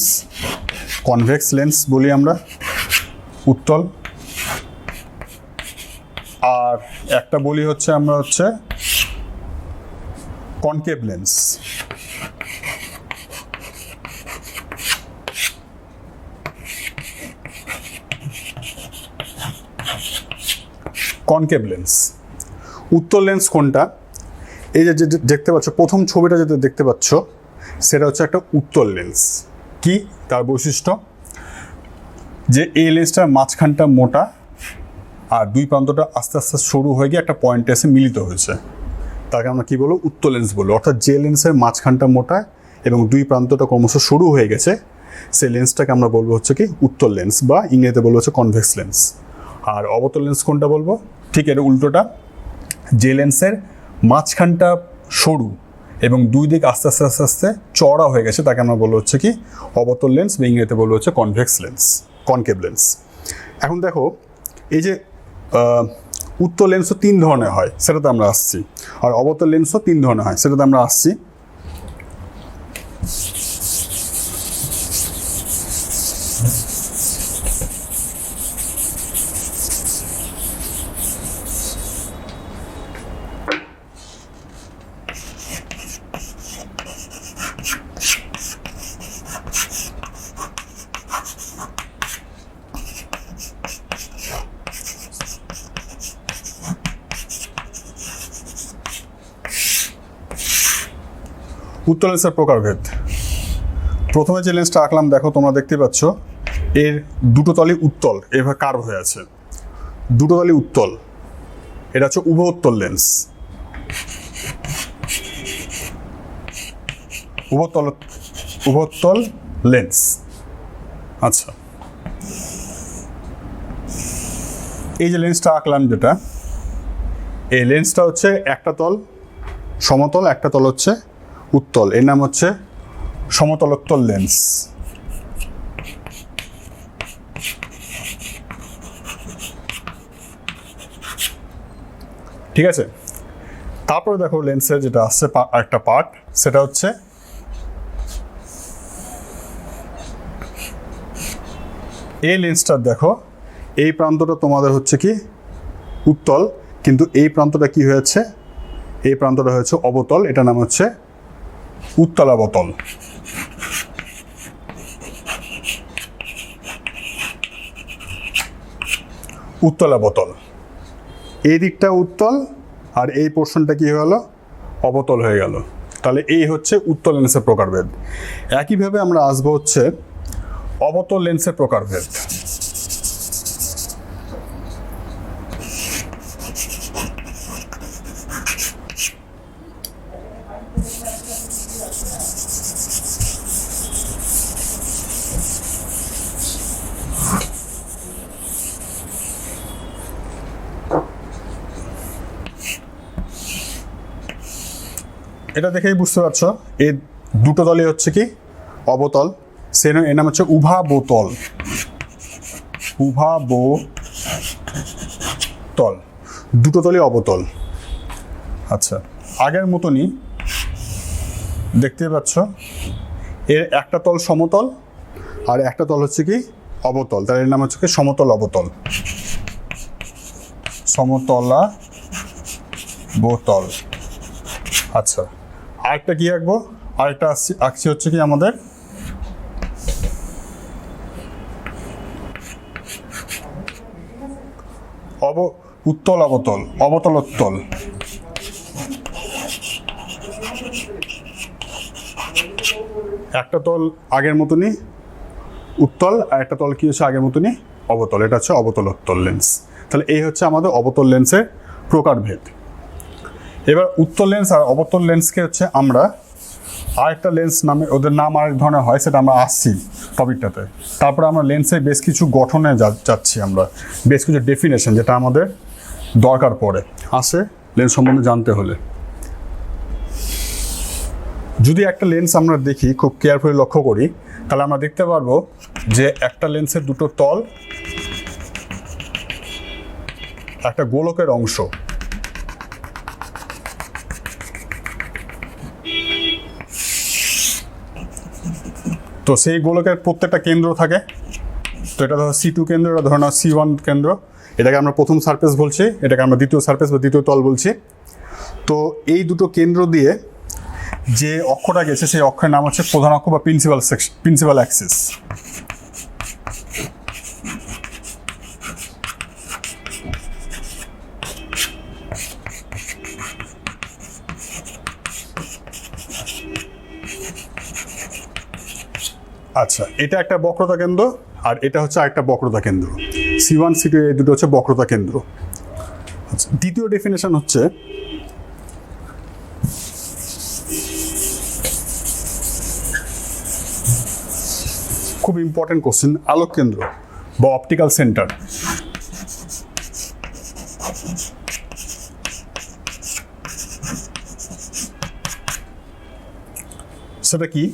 Speaker 2: কনভেক্স লেন্স বলি আমরা, উত্তল। আর একটা বলি হচ্ছে আমরা হচ্ছে কনকেভ লেন্স। কনকেভ লেন্স, উত্তল লেন্স কোনটা? এই যে দেখতে পাচ্ছ, প্রথম ছবিটা যেটা দেখতে পাচ্ছ সেটা হচ্ছে একটা উত্তল লেন্স। কি তার বৈশিষ্ট্য? যে এই লেন্সটার মাঝখানটা মোটা আর দুই প্রান্তটা আস্তে আস্তে সরু হয়ে গিয়ে একটা পয়েন্টে এসে মিলিত হয়েছে, তাকে আমরা কী বলবো? উত্তল লেন্স বলবো। অর্থাৎ যে লেন্সের মাঝখানটা মোটা এবং দুই প্রান্তটা ক্রমশ সরু হয়ে গেছে, সেই লেন্সটাকে আমরা বলবো হচ্ছে কি উত্তল লেন্স, বা ইংরেজিতে বলবো হচ্ছে কনভেক্স লেন্স। আর অবতল লেন্স কোনটা বলবো? ঠিক এর উল্টোটা, যে লেন্সের মাঝখানটা সরু এবং দুই দিক আস্তে আস্তে আস্তে আস্তে চওড়া হয়ে গেছে, তাকে আমরা বলবো হচ্ছে কি অবতল লেন্স, বা ইংরেজিতে বলবো হচ্ছে কনভেক্স লেন্স, কনকেভ লেন্স। এখন দেখো, এই যে উত্তল লেন্সও তিন ধরনের হয়, সেটাতে আমরা আসছি। আর অবতল লেন্সও তিন ধরনের হয়, সেটাতে আমরা আসছি। উত্তল লেন্সের প্রকারভেদ। প্রথমে যে লেন্সটা আঁকলাম দেখো, তোমরা দেখতে পাচ্ছ এর দুটো তলই উত্তল, এভাবে কার্ভ হয়ে আছে, দুটো তলই উত্তল। এটা হচ্ছে উভোত্তল লেন্স। উভোত্তল লেন্স। আচ্ছা, এই যে লেন্সটা আঁকলাম যেটা, এই লেন্সটা হচ্ছে একটা তল সমতল, একটা তল হচ্ছে উত্তল। এর নাম হচ্ছে সমতলোত্তল লেন্স। ঠিক আছে, তারপরে দেখো লেন্সের যেটা আসছে একটা পার্ট, সেটা হচ্ছে এই লেন্সটা। দেখো, এই প্রান্তটা তোমাদের হচ্ছে কি উত্তল, কিন্তু এই প্রান্তটা কি হয়েছে? এই প্রান্তটা হয়েছে অবতল, এটা নাম হচ্ছে উত্তলাবতল। উত্তলাবতল, এই দিকটা উত্তল আর এই পোর্শনটা কি হয়ে গেল? অবতল হয়ে গেল। তাহলে এই হচ্ছে উত্তল লেন্সের প্রকারভেদ। একইভাবে আমরা আসবো হচ্ছে অবতল লেন্সের প্রকারভেদ। এটা দেখেই বুঝতে পারছো এই দুটো তলই হচ্ছে কি অবতল, এর নাম হচ্ছে উভাবতল। উভাবতল, দুটো তলই অবতল। আচ্ছা, আগের মতনই দেখতে পাচ্ছ এর একটা তল সমতল আর একটা তল হচ্ছে কি অবতল, তার এর নাম হচ্ছে কি সমতল অবতল, সমতলা বোতল। আচ্ছা, আরেকটা কি আঁকবো? আরেকটা আঁকছি হচ্ছে কি আমাদের উত্তল অবতল, অবতলোত্তল। একটা তল আগের মতনই উত্তল, আর একটা তল কি হচ্ছে আগের মতনই অবতল। এটা হচ্ছে অবতলোত্তল লেন্স। তাহলে এই হচ্ছে আমাদের অবতল লেন্সের প্রকারভেদ। এবার উত্তল লেন্স আর অবতল লেন্সকে হচ্ছে আমরা আরেকটা লেন্স নামে, ওদের নাম আরেক ধরনের হয়, সেটা আমরা আসছি টপিকটাতে। তারপরে আমরা লেন্সের বেশ কিছু গঠনে যাচ্ছি, আমরা বেশ কিছু ডেফিনেশন যেটা আমাদের দরকার পড়ে আসে লেন্স সম্বন্ধে জানতে হলে। যদি একটা লেন্স আমরা দেখি, খুব কেয়ারফুলি লক্ষ্য করি, তাহলে আমরা দেখতে পারবো যে একটা লেন্সের দুটো তল, একটা গোলকের অংশ। তো সেই গোলকের প্রত্যেকটা কেন্দ্র থাকে। তো এটা ধরো C2 কেন্দ্র, এটা ধরো না C1 কেন্দ্র। এটাকে আমরা প্রথম সারফেস বলছি, এটাকে আমরা দ্বিতীয় সারফেস বা দ্বিতীয় তল বলছি। তো এই দুটো কেন্দ্র দিয়ে যে অক্ষটা গেছে সেই অক্ষের নাম হচ্ছে প্রধান অক্ষ বা প্রিন্সিপাল অ্যাক্সিস। আচ্ছা, এটা একটা বক্রতা কেন্দ্র, আর এটা হচ্ছে আরেকটা বক্রতা কেন্দ্র। C1 C2 এই দুটো হচ্ছে বক্রতা কেন্দ্র। আচ্ছা, দ্বিতীয় ডেফিনেশন হচ্ছে খুব ইম্পর্টেন্ট কোশ্চেন, আলোক কেন্দ্র বা অপটিক্যাল সেন্টার। সেটা কি?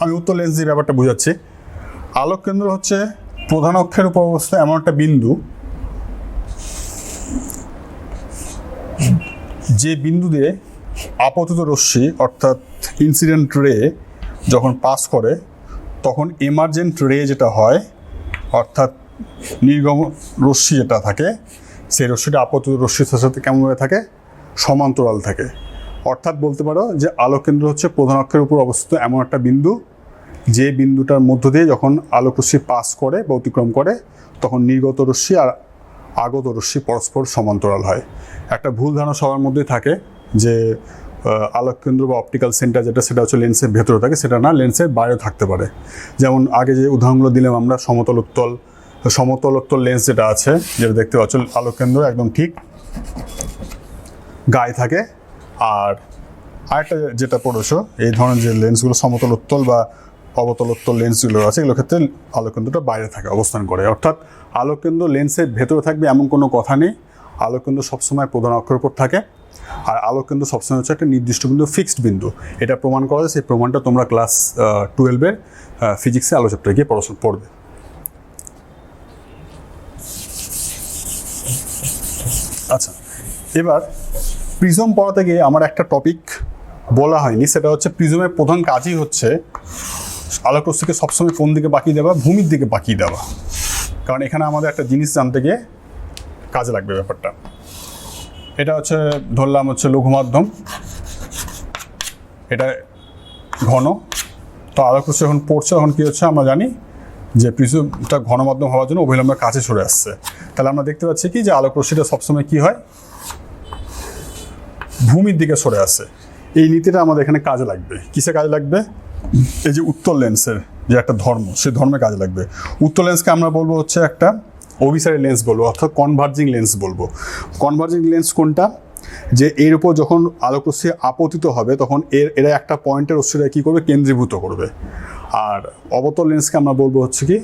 Speaker 2: আমি উত্তর লেন্স দিয়ে ব্যাপারটা বুঝাচ্ছি। আলোক কেন্দ্র হচ্ছে প্রধান অক্ষের উপর অবস্থিত এমন একটা বিন্দু, যে বিন্দু দিয়ে আপতিত রশ্মি অর্থাৎ ইনসিডেন্ট রে যখন পাস করে, তখন এমার্জেন্ট রে যেটা হয়, অর্থাৎ নির্গম রশ্মি যেটা থাকে, সেই রশ্মিটা আপতিত রশ্মির সাথে কেমনভাবে থাকে? সমান্তরাল থাকে। অর্থাৎ বলতে পারো যে আলোক কেন্দ্র হচ্ছে প্রধান অক্ষের উপর অবস্থিত এমন একটা বিন্দু, যে বিন্দুটার মধ্য দিয়ে যখন আলোক রশ্মি পাস করে বা অতিক্রম করে, তখন নির্গত রশ্মি আর আগত রশ্মি পরস্পর সমান্তরাল হয়। একটা ভুল ধারণা সবার মধ্যেই থাকে যে আলোক কেন্দ্র বা অপটিক্যাল সেন্টার যেটা, সেটা হচ্ছে লেন্সের ভেতরে থাকে। সেটা না, লেন্সের বাইরেও থাকতে পারে। যেমন আগে যে উদাহরণগুলো দিলাম আমরা, সমতলোত্তল লেন্স যেটা আছে, যেটা দেখতে পাচ্ছ আলোক কেন্দ্র একদম ঠিক গায়ে থাকে। আর আরেকটা যেটা পড়েছো, এই ধরনের যে লেন্সগুলো সমতলোত্তল বা অবতলোত্তল লেন্সগুলো আছে, এগুলোর ক্ষেত্রে আলোককেন্দ্রটা বাইরে থাকে, অবস্থান করে। অর্থাৎ আলোককেন্দ্র লেন্সের ভেতরে থাকবে এমন কোনো কথা নেই। আলোককেন্দ্র সবসময় প্রধান অক্ষের উপর থাকে, আর আলোককেন্দ্র সবসময় হচ্ছে একটা নির্দিষ্ট বিন্দু, ফিক্সড বিন্দু। এটা প্রমাণ করা যায়। সেই প্রমাণটা তোমরা ক্লাস 12-এর ফিজিক্সে আলো চ্যাপ্টারে গিয়ে পড়াশোনা পড়বে। আচ্ছা, এবার প্রিজম পড়াতে গিয়ে আমার একটা টপিক বলা হয়নি, সেটা হচ্ছে প্রিজমের প্রধান কাজই হচ্ছে আলোক রশ্মিকে সবসময় কোন দিকে বাঁকিয়ে দেওয়া? ভূমির দিকে বাঁকিয়ে দেওয়া। কারণ এখানে আমাদের একটা জিনিস জানতে গিয়ে কাজে লাগবে ব্যাপারটা। এটা হচ্ছে ধরলাম হচ্ছে লঘু মাধ্যম, এটা ঘন। তো আলোক রশ্মি যখন পড়ছে তখন কী হচ্ছে আমরা জানি যে প্রিজমটা ঘন মাধ্যম হওয়ার জন্য অভিলম্বের কাছে সরে আসছে। তাহলে আমরা দেখতে পাচ্ছি কি যে আলোক রশ্মিটা সবসময় কী হয়? ভূমির দিকে সরে আসে। এই নীতিটা আমাদের এখানে কাজে লাগবে। কিসে কাজে লাগবে? এই যে উত্তল লেন্সের যে একটা ধর্ম, সেই ধর্মে কাজে লাগবে। উত্তল লেন্সকে আমরা বলবো হচ্ছে একটা অভিসারী লেন্স বলবো, অর্থাৎ কনভার্জিং লেন্স বলবো। কনভার্জিং লেন্স কোনটা? যে এর উপর যখন আলোক রশ্মি আপতিত হবে, তখন এরা একটা পয়েন্টের রশ্মিটা কী করবে? কেন্দ্রীভূত করবে। আর অবতল লেন্সকে আমরা বলবো হচ্ছে কি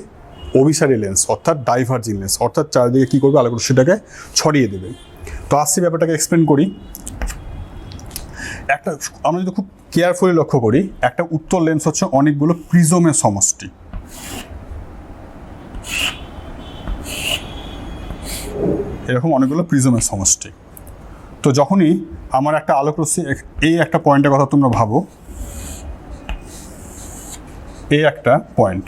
Speaker 2: অভিসারী লেন্স, অর্থাৎ ডাইভার্জিং লেন্স, অর্থাৎ চারিদিকে কী করবে? আলোক রশ্মিটাকে ছড়িয়ে দেবে। তো আসছি ব্যাপারটাকে এক্সপ্লেন করি। একটা আমরা যদি খুব কেয়ারফুলি লক্ষ্য করি, একটা উত্তল লেন্স হচ্ছে অনেকগুলো প্রিজমের সমষ্টি। এরকম অনেকগুলো প্রিজমের সমষ্টি। তো যখনই আমার একটা আলোক রশ্মি, এই একটা পয়েন্টের কথা তোমরা ভাবো, এই একটা পয়েন্ট,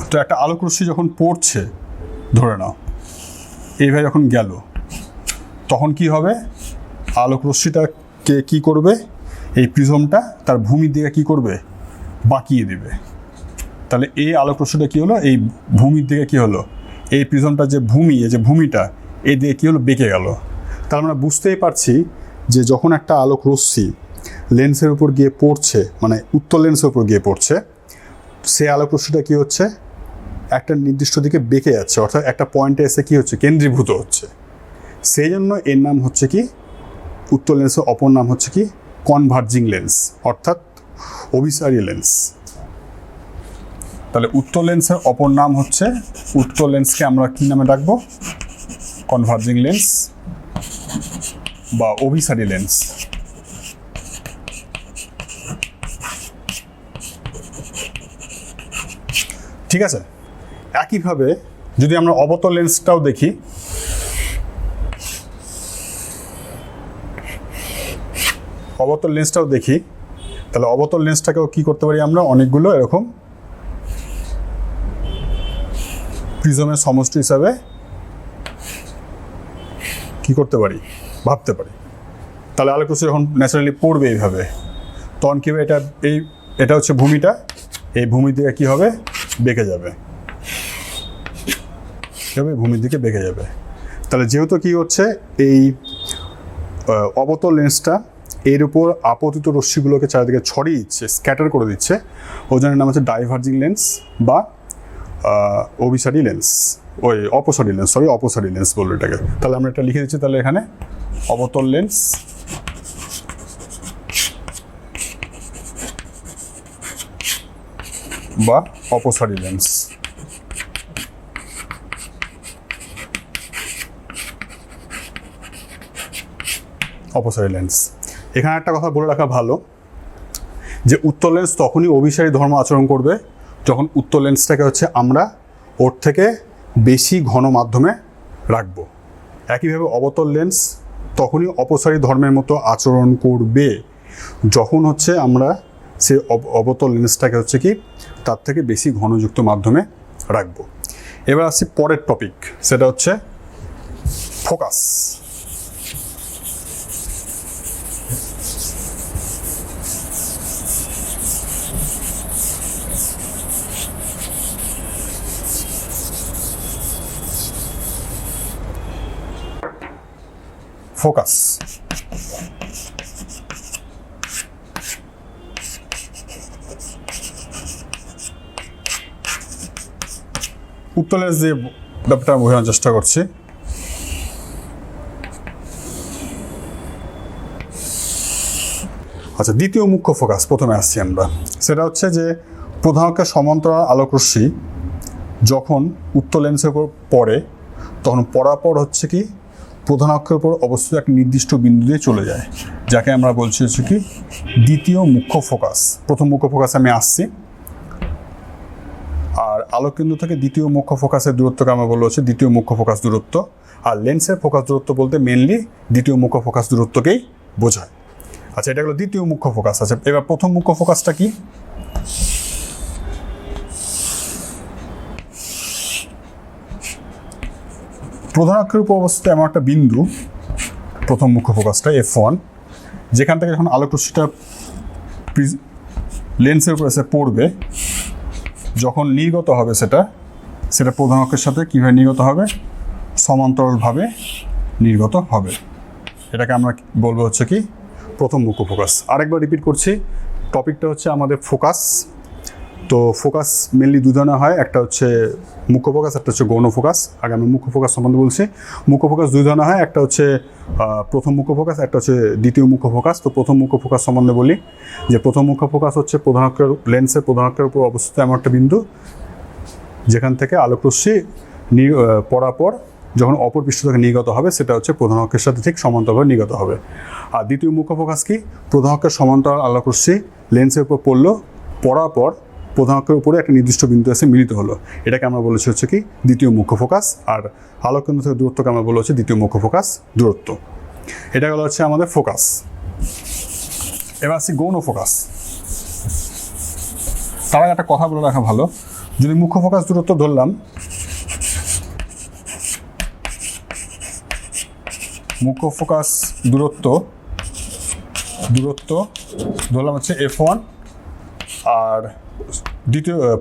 Speaker 2: তো একটা আলোক রশ্মি যখন পড়ছে, ধরে নাও এইভাবে যখন গেল তখন কি হবে, আলোক রশ্মিটাকে কি করবে, এই প্রিজমটা তার ভূমির দিকে কি করবে, বাঁকিয়ে দেবে। তাহলে এই আলোক রশ্মিটা কী হলো, এই ভূমির দিকে কী হলো, এই প্রিজমটা যে ভূমি, এই যে ভূমিটা এই দিকে কী হলো, বেঁকে গেল। তাহলে আমরা বুঝতেই পারছি যে যখন একটা আলোক রশ্মি লেন্সের উপর গিয়ে পড়ছে, মানে উত্তল লেন্সের উপর গিয়ে পড়ছে, সেই আলোক রশ্মিটা কী হচ্ছে, একটা নির্দিষ্ট দিকে বেঁকে যাচ্ছে, অর্থাৎ একটা পয়েন্টে এসে কী হচ্ছে, কেন্দ্রীভূত হচ্ছে। সেই জন্য এর নাম হচ্ছে কি, উত্তল লেন্সের অপর নাম হচ্ছে কি কনভার্জিং লেন্স, অর্থাৎ অভিসারী লেন্স। তাহলে উত্তল লেন্সের অপর নাম হচ্ছে, উত্তল লেন্সকে আমরা কি নামে ডাকবো, কনভার্জিং লেন্স বা অভিসারী লেন্স। ঠিক আছে, একইভাবে যদি আমরা অবতল লেন্সটাও দেখি, অবতল লেন্সটাও দেখি, তাহলে অবতল লেন্সটাকেও কি করতে পারি আমরা, অনেকগুলো এরকম প্রিজমের সমষ্টি হিসাবে কি করতে পারি, ভাবতে পারি। তাহলে আলোক রশ্মি যখন ন্যাচারালি পড়বে এইভাবে, তখন কী হবে, এটা হচ্ছে ভূমিটা, এই ভূমির দিকে কী হবে, বেঁকে যাবে, কী হবে, ভূমির দিকে বেঁকে যাবে। তাহলে যেহেতু কি হচ্ছে, এই অবতল লেন্সটা এর উপর আপতিত রশ্মিগুলোকে চারিদিকে ছড়িয়ে দিচ্ছে, স্ক্যাটার করে দিচ্ছে, ওই জন্য নাম হচ্ছে ডাইভার্জিং লেন্স বা অভিসারী লেন্স, অপসারী লেন্স, অপসারী লেন্স বলবো এটাকে। তাহলে আমরা এটা লিখে দিচ্ছি, তাহলে এখানে অবতল লেন্স বা অপসারী লেন্স। অপসারী লেন্স। এখানে একটা কথা বলে রাখা ভালো যে উত্তল লেন্স তখনই অভিসারী ধর্ম আচরণ করবে যখন উত্তল লেন্সটাকে হচ্ছে আমরা ওর থেকে বেশি ঘন মাধ্যমে রাখবো। একইভাবে অবতল লেন্স তখনই অপসারী ধর্মের মতো আচরণ করবে যখন হচ্ছে আমরা সে অবতল লেন্সটাকে হচ্ছে কি তার থেকে বেশি ঘনযুক্ত মাধ্যমে রাখবো। এবার আসছি পরের টপিক, সেটা হচ্ছে ফোকাস। ফোকাস উত্তল লেন্স দিয়ে ব্যাপারটা বোঝানোর চেষ্টা করছি। আচ্ছা, দ্বিতীয় মুখ্য ফোকাস প্রথমে আসছি আমরা, সেটা হচ্ছে যে প্রধানকের সমান্তরাল আলোক রশ্মি যখন উত্তল লেন্সের উপর পড়ে তখন পরাপর হচ্ছে কি প্রধান অক্ষের উপর অবস্থিত এক নির্দিষ্ট বিন্দু দিয়ে চলে যায়, যাকে আমরা বলছি হচ্ছে কি দ্বিতীয় মুখ্য ফোকাস। প্রথম মুখ্য ফোকাসে আমি আসছি, আর আলোককেন্দ্র থেকে দ্বিতীয় মুখ্য ফোকাসের দূরত্বকে আমরা বলবো হচ্ছে দ্বিতীয় মুখ্য ফোকাস দূরত্ব। আর লেন্সের ফোকাস দূরত্ব বলতে মেনলি দ্বিতীয় মুখ্য ফোকাস দূরত্বকেই বোঝায়। আচ্ছা, এটা হলো দ্বিতীয় মুখ্য ফোকাস। আচ্ছা, এবার প্রথম মুখ্য ফোকাসটা কি? প্রধান অক্ষের উপর অবস্থিত এমন একটা বিন্দু, প্রথম মুখ্য ফোকাসটা F1, যেখান থেকে যখন আলোক রশ্মিটা লেন্সের উপর এসে পড়বে, যখন নির্গত হবে সেটা প্রধান অক্ষের সাথে কীভাবে নির্গত হবে, সমান্তরালভাবে নির্গত হবে। এটাকে আমরা বলবো হচ্ছে কি প্রথম মুখ্য ফোকাস। আরেকবার রিপিট করছি, টপিকটা হচ্ছে আমাদের ফোকাস। তো ফোকাস মেনলি দু ধরনের হয়, একটা হচ্ছে মুখ্য ফোকাস, একটা হচ্ছে গৌণ ফোকাস। আগে আমি মুখ্য ফোকাস সম্বন্ধে বলছি। মুখ্য ফোকাস দুই ধরনের হয়, একটা হচ্ছে প্রথম মুখ্য ফোকাস, একটা হচ্ছে দ্বিতীয় মুখ্য ফোকাস। তো প্রথম মুখ্য ফোকাস সম্বন্ধে বলি যে প্রথম মুখ্য ফোকাস হচ্ছে প্রধান অক্ষের লেন্সের প্রধান অক্ষের উপর অবস্থিত এমন একটা বিন্দু যেখান থেকে আলোক রশ্মি পরাপর যখন অপর পৃষ্ঠ থেকে নির্গত হবে সেটা হচ্ছে প্রধান অক্ষের সাথে ঠিক সমান্তরালভাবে নির্গত হবে। আর দ্বিতীয় মুখ্য ফোকাস কি, প্রধান অক্ষের সমান্তরাল আলোক রশ্মি লেন্সের উপর পড়লো, পরাপর প্রধান অক্ষের উপরে একটা নির্দিষ্ট বিন্দু এসে মিলিত হলো, এটাকে আমরা বলেছি হচ্ছে কি দ্বিতীয় মুখ্য ফোকাস। আর আলোককেন্দ্র থেকে দূরত্বকে আমরা বলে হচ্ছে দ্বিতীয় মুখ্য ফোকাস দূরত্ব। এটা গেল হচ্ছে আমাদের ফোকাস। এবার আসছি গৌণ ফোকাস। তার আগে একটা কথা বলে রাখা ভালো, যদি মুখ্য ফোকাস দূরত্ব ধরলাম মুখ্য ফোকাস দূরত্ব ধরলাম হচ্ছে F1, আর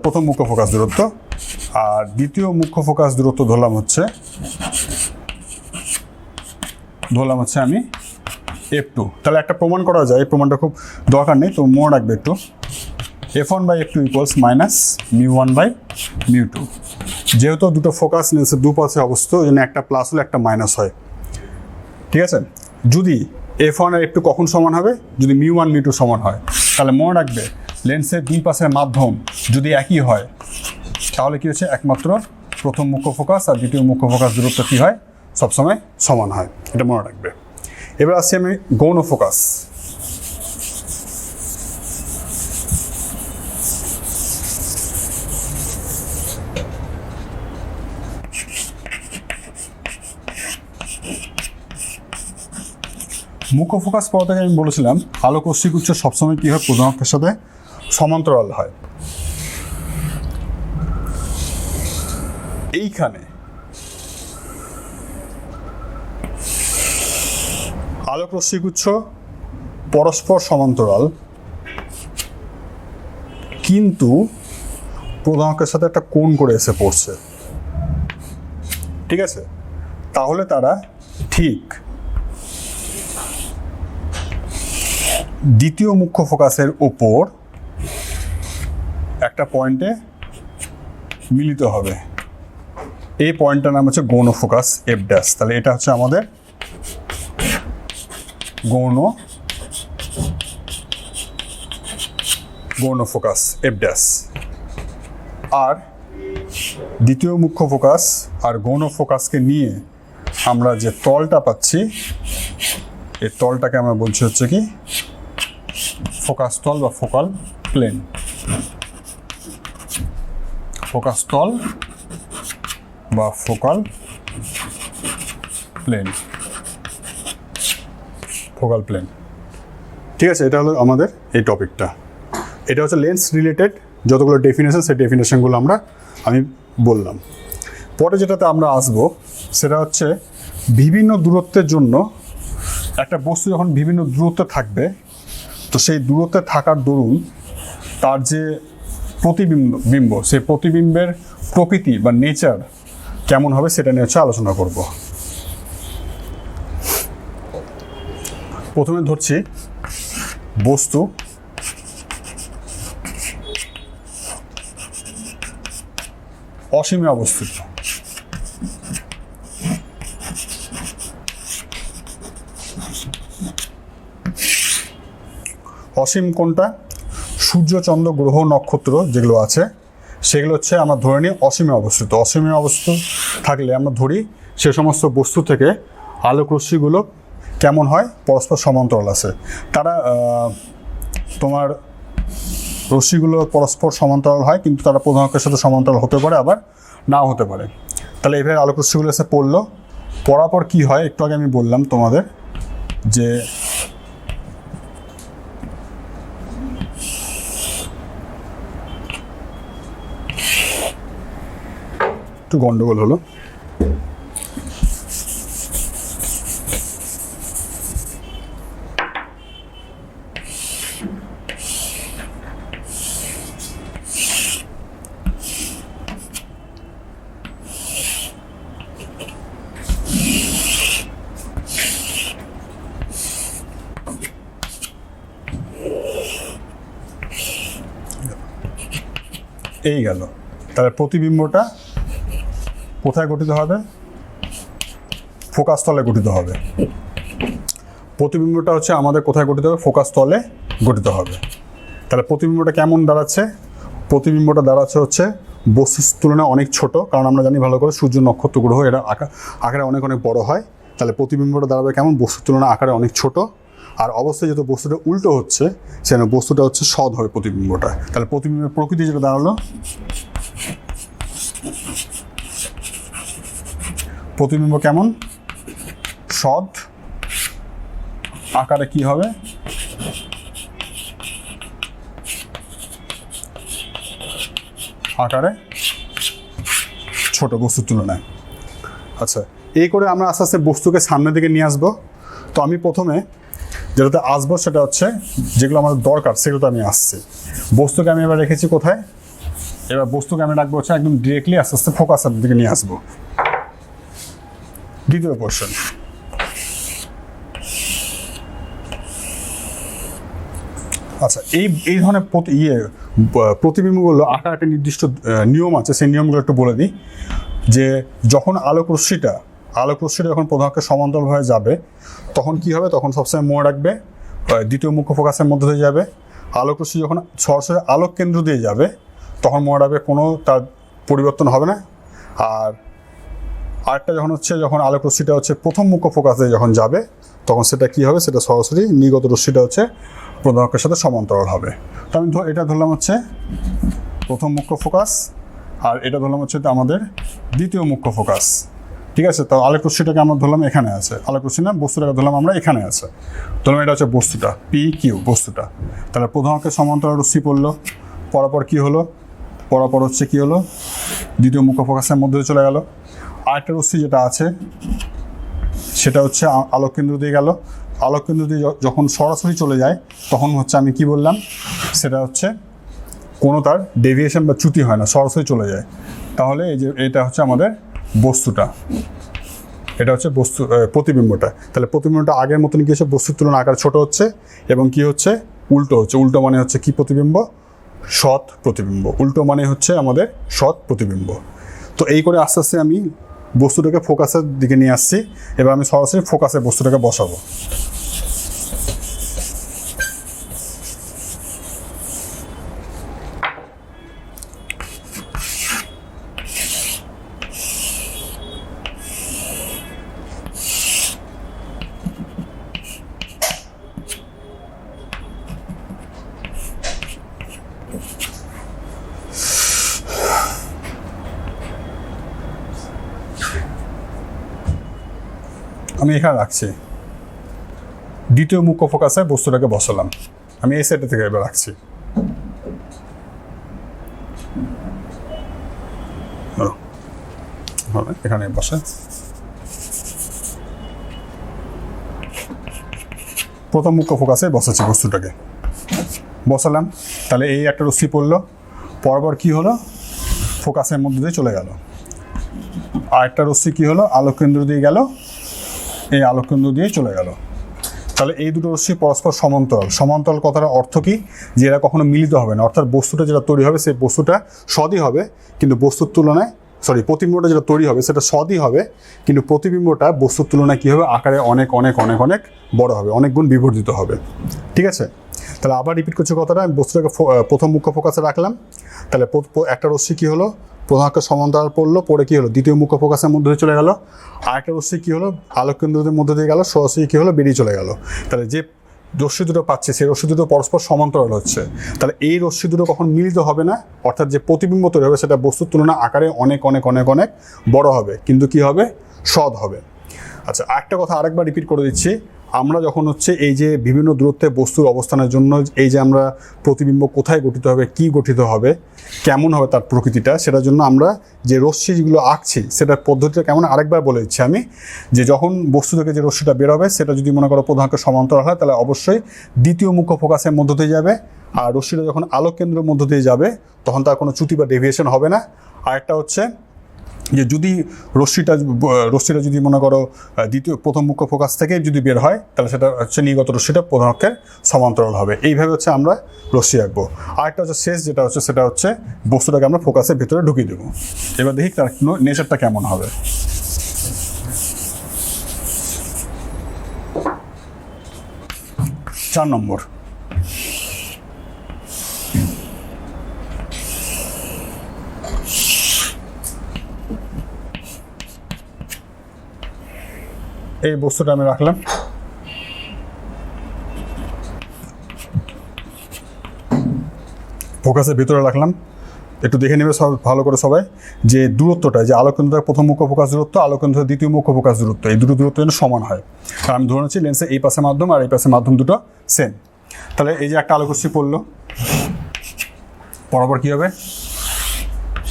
Speaker 2: প্রথম মুখ্য ফোকাস দূরত্ব, আর দ্বিতীয় মুখ্য ফোকাস দূরত্ব ধরলাম হচ্ছে আমি F2। তাহলে একটা প্রমাণ করা যায়, এই প্রমাণটা খুব দরকার নেই, তো মনে রাখবে একটু, F1/F2 ইকুয়ালস মাইনাস μ1/μ2। যেহেতু দুটো ফোকাস লেন্সের দুপাশে অবস্থিত, ওই জন্য একটা প্লাস হলে একটা মাইনাস হয়, ঠিক আছে। যদি F1 আর F2 কখন সমান হবে? যদি μ1 μ2 সমান হয়। তাহলে মনে রাখবে লেন্সের দুই পাশের মাধ্যম যদি একই হয় তাহলে কি হচ্ছে, একমাত্র প্রথম মুখ্য ফোকাস আর দ্বিতীয় মুখ্য ফোকাস দূরত্ব কী হয়, সবসময় সমান হয়, এটা মনে রাখবে। এবার আসছি আমি গৌণ ফোকাস। মুখ্য ফোকাস পড়া থেকে আমি বলেছিলাম আলোক রশ্মিগুচ্ছ সবসময় কী হয়, প্রধান অক্ষের সাথে সমান্তরাল হয়। এইখানে আলোক রশ্মিগুচ্ছ পরস্পর সমান্তরাল, কিন্তু প্রধান অক্ষের সাথে একটা কোণ করে এসে পড়ছে, ঠিক আছে। তাহলে তারা ঠিক দ্বিতীয় মুখ্য ফোকাসের ওপর একটা পয়েন্টে মিলিত হবে। এই পয়েন্টটার নাম হচ্ছে গৌণ ফোকাস F'। তাহলে এটা হচ্ছে আমাদের গৌণ ফোকাস F'। আর দ্বিতীয় মুখ্য ফোকাস আর গৌণ ফোকাসকে নিয়ে আমরা যে তলটা পাচ্ছি, এই তলটাকে আমরা বলছি হচ্ছে কি ফোকাস তল বা ফোকাল প্লেন। ফোকাস তল বা ফোকাল প্লেন, ঠিক আছে। এটা হলো আমাদের এই টপিকটা। এটা হচ্ছে লেন্স রিলেটেড যতগুলো ডেফিনেশন, সেই ডেফিনেশনগুলো আমি বললাম। পরে যেটাতে আমরা আসবো সেটা হচ্ছে বিভিন্ন দূরত্বের জন্য একটা বস্তু যখন বিভিন্ন দূরত্বে থাকবে, তো সেই দূরত্বে থাকার দরুন তার যে প্রতিবিম্ব, সেই প্রতিবিম্বের প্রকৃতি বা নেচার কেমন হবে সেটা নিয়ে হচ্ছে আলোচনা করব। প্রথমে ধরছি বস্তু অসীমে অবস্থিত। অসীম কোনটা? সূর্য, চন্দ্র, গ্রহ, নক্ষত্র যেগুলো আছে সেগুলো হচ্ছে আমরা ধরে নিই অসীমে অবস্থিত। অসীমে অবস্থিত থাকলে আমরা ধরি সে সমস্ত বস্তু থেকে আলোক রশ্মিগুলো কেমন হয়, পরস্পর সমান্তরাল আছে। তারা তোমার রশ্মিগুলো পরস্পর সমান্তরাল হয়, কিন্তু তারা প্রধান অক্ষের সাথে সমান্তরাল হতে পারে, আবার নাও হতে পারে। তাহলে এইভাবে আলোক রশ্মিগুলো এসে পড়লো, পড়ার পর কী হয় একটু আগে আমি বললাম তোমাদের যে একটু গন্ডগোল হলো। এই গেল। তাহলে প্রতিবিম্বটা কোথায় গঠিত হবে? ফোকাস তলে গঠিত হবে। প্রতিবিম্বটা হচ্ছে আমাদের কোথায় গঠিত হবে? ফোকাস তলে গঠিত হবে। তাহলে প্রতিবিম্বটা কেমন দাঁড়াচ্ছে? প্রতিবিম্বটা দাঁড়াচ্ছে হচ্ছে বস্তুর তুলনায় অনেক ছোট, কারণ আমরা জানি ভালো করে সূর্য, নক্ষত্র, গ্রহ এরা আকারে অনেক অনেক বড় হয়। তাহলে প্রতিবিম্বটা দাঁড়াবে কেমন? বস্তুর তুলনায় আকারে অনেক ছোট। আর অবশ্যই যেহেতু বস্তুটা উল্টো হচ্ছে সেখানে বস্তুটা হচ্ছে সৎ হবে প্রতিবিম্বটা। তাহলে প্রতিবিম্বের প্রকৃতি যেটা দাঁড়ালো, প্রতিবিম্ব কেমন? সৎ আকারে কি হবে? আকারে ছোট বস্তুর তুলনায়। আচ্ছা, এই করে আমরা আস্তে আস্তে বস্তুকে সামনের দিকে নিয়ে আসবো। তো আমি প্রথমে যেটাতে আসবো সেটা হচ্ছে যেগুলো আমার দরকার সেগুলো আমি আসছি। বস্তুকে আমি এবার রেখেছি কোথায়, এবার বস্তুকে আমি রাখবো হচ্ছে একদম ডিরেক্টলি আস্তে আস্তে ফোকাসের দিকে নিয়ে আসবো। দ্বিতীয় পোর্শন, আচ্ছা এই ধরনের প্রতিবিম্বগুলো আঁকার একটা নির্দিষ্ট নিয়ম আছে, সেই নিয়মগুলো একটু বলে দিই। যে যখন আলোক রশ্মিটা যখন প্রধানকে সমান্তরালভাবে যাবে তখন কি হবে, তখন সবসময় মনে রাখবে দ্বিতীয় মুখ্য ফোকাসের মধ্যে দিয়ে যাবে। আলোক রশ্মি যখন সরাসরি আলোক কেন্দ্র দিয়ে যাবে তখন মনে রাখবে কোনো তার পরিবর্তন হবে না। আর আরেকটা যখন আলোক রশ্মিটা হচ্ছে প্রথম মুখ্য ফোকাসে যখন যাবে তখন সেটা কি হবে, সেটা সরাসরি নির্গত রশ্মিটা হচ্ছে প্রধানকের সাথে সমান্তরাল হবে। তো আমি এটা ধরলাম হচ্ছে প্রথম মুখ্য ফোকাস, আর এটা ধরলাম হচ্ছে আমাদের দ্বিতীয় মুখ্য ফোকাস। ঠিক আছে, তো আলোক রশ্মিটাকে আমরা ধরলাম এখানে আছে, আলোক রশ্মি না বস্তুটাকে ধরলাম আমরা এখানে আছে, ধরলাম এটা হচ্ছে বস্তুটা PQ বস্তুটা। তাহলে প্রধানকের সমান্তরাল রশ্মি পড়লো, পরপর কি হলো, পরপর হচ্ছে কি হলো দ্বিতীয় মুখ্য ফোকাসের মধ্যে চলে গেল। আরেকটা রশ্মি যেটা আছে সেটা হচ্ছে আলোক কেন্দ্র দিয়ে গেল। আলোক কেন্দ্র দিয়ে যখন সরাসরি চলে যায় তখন হচ্ছে আমি কি বললাম, সেটা হচ্ছে কোনো তার ডেভিয়েশন বা চ্যুতি হয় না, সরাসরি চলে যায়। তাহলে এই যে এটা হচ্ছে আমাদের বস্তুটা, এটা হচ্ছে প্রতিবিম্বটা। তাহলে প্রতিবিম্বটা আগের মতন কি হচ্ছে, বস্তুর তুলনায় আকার ছোট হচ্ছে এবং কি হচ্ছে উল্টো হচ্ছে। উল্টো মানে হচ্ছে কি প্রতিবিম্ব, সৎ প্রতিবিম্ব। উল্টো মানে হচ্ছে আমাদের সৎ প্রতিবিম্ব। তো এই করে আস্তে আস্তে আমি বস্তুটাকে ফোকাসের দিকে নিয়ে আসছি। এবার আমি সরাসরি ফোকাসে বস্তুটাকে বসাবো। আমি এখানে রাখছি, দ্বিতীয় মুখ্য ফোকাসে বস্তুটাকে বসালাম। আমি এই সাইডে থেকে এবার রাখছি। এখানে বসে প্রথম মুখ্য ফোকাসে বসাচ্ছি বস্তুটাকে, বসালাম। তাহলে এই একটা রশ্মি পড়লো, পরপর কি হলো ফোকাসের মধ্যে দিয়ে চলে গেল। আর একটা রশ্মি কি হলো, আলোক কেন্দ্র দিয়ে গেল, এই আলোক কেন্দ্র দিয়ে চলে গেল। তাহলে এই দুটো রশ্মি পরস্পর সমান্তরাল। সমান্তরাল কথার অর্থ কি, যে এরা কখনো মিলিত হবে না, অর্থাৎ বস্তুটা যেটা তৈরি হবে সেই বস্তুটা সদই হবে, কিন্তু বস্তুর তুলনায় প্রতিবিম্বটা যেটা তৈরি হবে সেটা সদই হবে, কিন্তু প্রতিবিম্বটা বস্তুর তুলনায় কী হবে, আকারে অনেক অনেক অনেক অনেক বড় হবে, অনেক গুণ বিবর্ধিত হবে। ঠিক আছে, তাহলে আবার রিপিট করছি কথাটা। আমি বস্তুটাকে প্রথম মুখ্য ফোকাসে রাখলাম। তাহলে একটা রশ্মি কী হলো, প্রধানকে সমান্তরাল পড়লো, পরে কী হলো দ্বিতীয় মুখ্য ফোকাসের মধ্যে দিয়ে চলে গেল। আর একটা রশ্মি কী হলো, আলোক কেন্দ্রের মধ্যে দিয়ে গেল, সরাসরি কী হলো বেরিয়ে চলে গেল। তাহলে যে রশ্মি দুটো পাচ্ছে সেই রশ্মি দুটো পরস্পর সমান্তরাল হচ্ছে। তাহলে এই রশ্মি দুটো কখন মিলিত হবে না, অর্থাৎ যে প্রতিবিম্ব তৈরি হবে সেটা বস্তুর তুলনায় আকারে অনেক অনেক অনেক অনেক বড় হবে, কিন্তু কি হবে, সৎ হবে। আচ্ছা, একটা কথা আরেকবার রিপিট করে দিচ্ছি। আমরা যখন হচ্ছে এই যে বিভিন্ন দূরত্বে বস্তুর অবস্থানের জন্য এই যে আমরা প্রতিবিম্ব কোথায় গঠিত হবে, কি গঠিত হবে, কেমন হবে তার প্রকৃতিটা, সেটার জন্য আমরা যে রশ্মি যেগুলো আঁকছি সেটার পদ্ধতিটা কেমন আরেকবার বলে দিচ্ছি আমি। যে যখন বস্তু থেকে যে রশ্মিটা বের হবে সেটা যদি মনে করো প্রধানকে সমান্তরাল হয় তাহলে অবশ্যই দ্বিতীয় মুখ্য ফোকাসের মধ্য দিয়ে যাবে। আর রশ্মিটা যখন আলোক কেন্দ্রের মধ্য দিয়ে যাবে তখন তার কোনো চ্যুতি বা ডেভিয়েশন হবে না। আরেকটা হচ্ছে যে যদি রশ্মিটা যদি মনে করো প্রথম মুখ্য ফোকাস থেকে যদি বের হয় তাহলে সেটা হচ্ছে নির্গত রশ্মিটা প্রধান অক্ষের সমান্তরাল হবে। এইভাবে হচ্ছে আমরা রশ্মি আঁকবো। আরেকটা হচ্ছে শেষ যেটা হচ্ছে সেটা হচ্ছে বস্তুটাকে আমরা ফোকাসের ভিতরে ঢুকিয়ে দেবো। এবার দেখি তার নেচারটা কেমন হবে। চার নম্বর, এই বস্তুটা আমি রাখলাম। ফোকাসের ভিতরে রাখলাম। একটু দেখে নেবে সব ভালো করে সবাই যে দূরত্বটা, যে আলোককেন্দ্র প্রথম মুখ্য ফোকাস দূরত্ব, আলোককেন্দ্র দ্বিতীয় মুখ্য ফোকাস দূরত্ব, এই দুটো দূরত্ব যেন সমান হয়। আর আমি ধরে নিচ্ছি লেন্সের এই পাশে মাধ্যম আর এই পাশে মাধ্যম দুটো সেম। তাহলে এই যে একটা আলোকরশ্মি পড়লো, বরাবর কী হবে,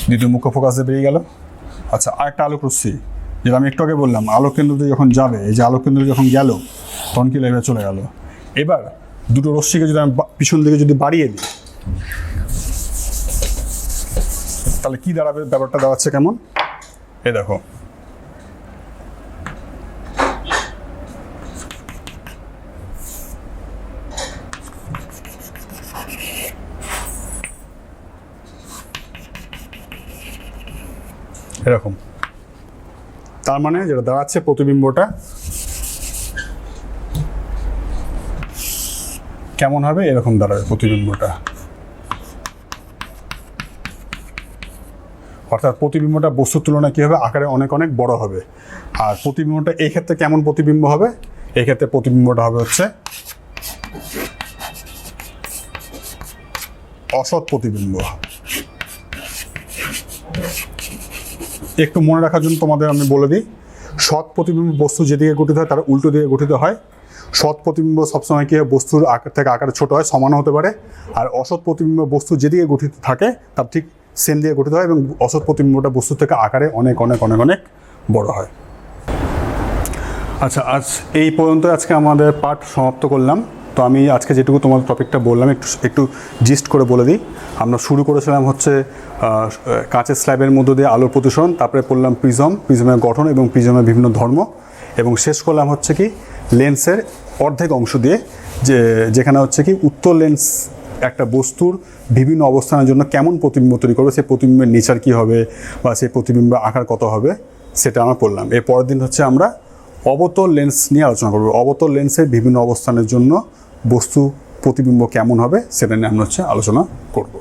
Speaker 2: দ্বিতীয় মুখ্য ফোকাসে বেরিয়ে গেল। আচ্ছা, আরেকটা আলোকরশ্মি যেটা আমি একটু আগে বললাম, আলোক কেন্দ্রতে যখন যাবে, এই যে আলোক কেন্দ্র যখন গেল তখন কি এভাবে চলে গেল। এবার দুটো রশ্মিকে যদি আমি পিছন দিকে যদি বাড়িয়ে দিই, তাহলে কি দাঁড়াবে? ব্যাপারটা দাঁড়াচ্ছে কেমন, এ দেখো, এরকম। তার মানে যেটা দাঁড়াচ্ছে প্রতিবিম্বটা কেমন হবে, এরকম দাঁড়াবে প্রতিবিম্বটা। অর্থাৎ প্রতিবিম্বটা বস্তুর তুলনায় কী হবে, আকারে অনেক অনেক বড় হবে। আর প্রতিবিম্বটা এই ক্ষেত্রে কেমন প্রতিবিম্ব হবে, এই ক্ষেত্রে প্রতিবিম্বটা হবে হচ্ছে অসৎ প্রতিবিম্ব। একটু মনে রাখার জন্য তোমাদের আমি বলে দিই, সৎ প্রতিবিম্ব বস্তু যেদিকে গঠিত হয় তার উল্টো দিকে গঠিত হয়। সৎ প্রতিবিম্ব সবসময় কি হয়, বস্তুর আকার থেকে আকারে ছোট হয়, সমানও হতে পারে। আর অসৎ প্রতিবিম্ব বস্তু যেদিকে গঠিত থাকে তার ঠিক সেম দিয়ে গঠিত হয় এবং অসৎ প্রতিবিম্বটা বস্তু থেকে আকারে অনেক অনেক অনেক অনেক বড় হয়। আচ্ছা, আজ এই পর্যন্ত আজকে আমাদের পাঠ সমাপ্ত করলাম। তো আমি আজকে যেটুকু তোমাদের টপিকটা বললাম একটু জিস্ট করে বলে দিই। আমরা শুরু করেছিলাম হচ্ছে কাঁচের স্ল্যাবের মধ্য দিয়ে আলোর প্রতিসরণ, তারপরে পড়লাম প্রিজমের গঠন এবং প্রিজমের বিভিন্ন ধর্ম, এবং শেষ করলাম হচ্ছে কি লেন্সের অর্ধেক অংশ দিয়ে, যেখানে হচ্ছে কি উত্তর লেন্স একটা বস্তুর বিভিন্ন অবস্থানের জন্য কেমন প্রতিবিম্ব তৈরি করবে, সেই প্রতিবিম্বের নেচার কী হবে বা সেই প্রতিবিম্বের আকার কত হবে সেটা আমরা পড়লাম। এর পরের দিন হচ্ছে আমরা অবতল লেন্স নিয়ে আলোচনা করব। অবতল লেন্সের বিভিন্ন অবস্থানের জন্য বস্তু প্রতিবিম্ব কেমন হবে সেটা নিয়ে আমরা হচ্ছে আলোচনা করব।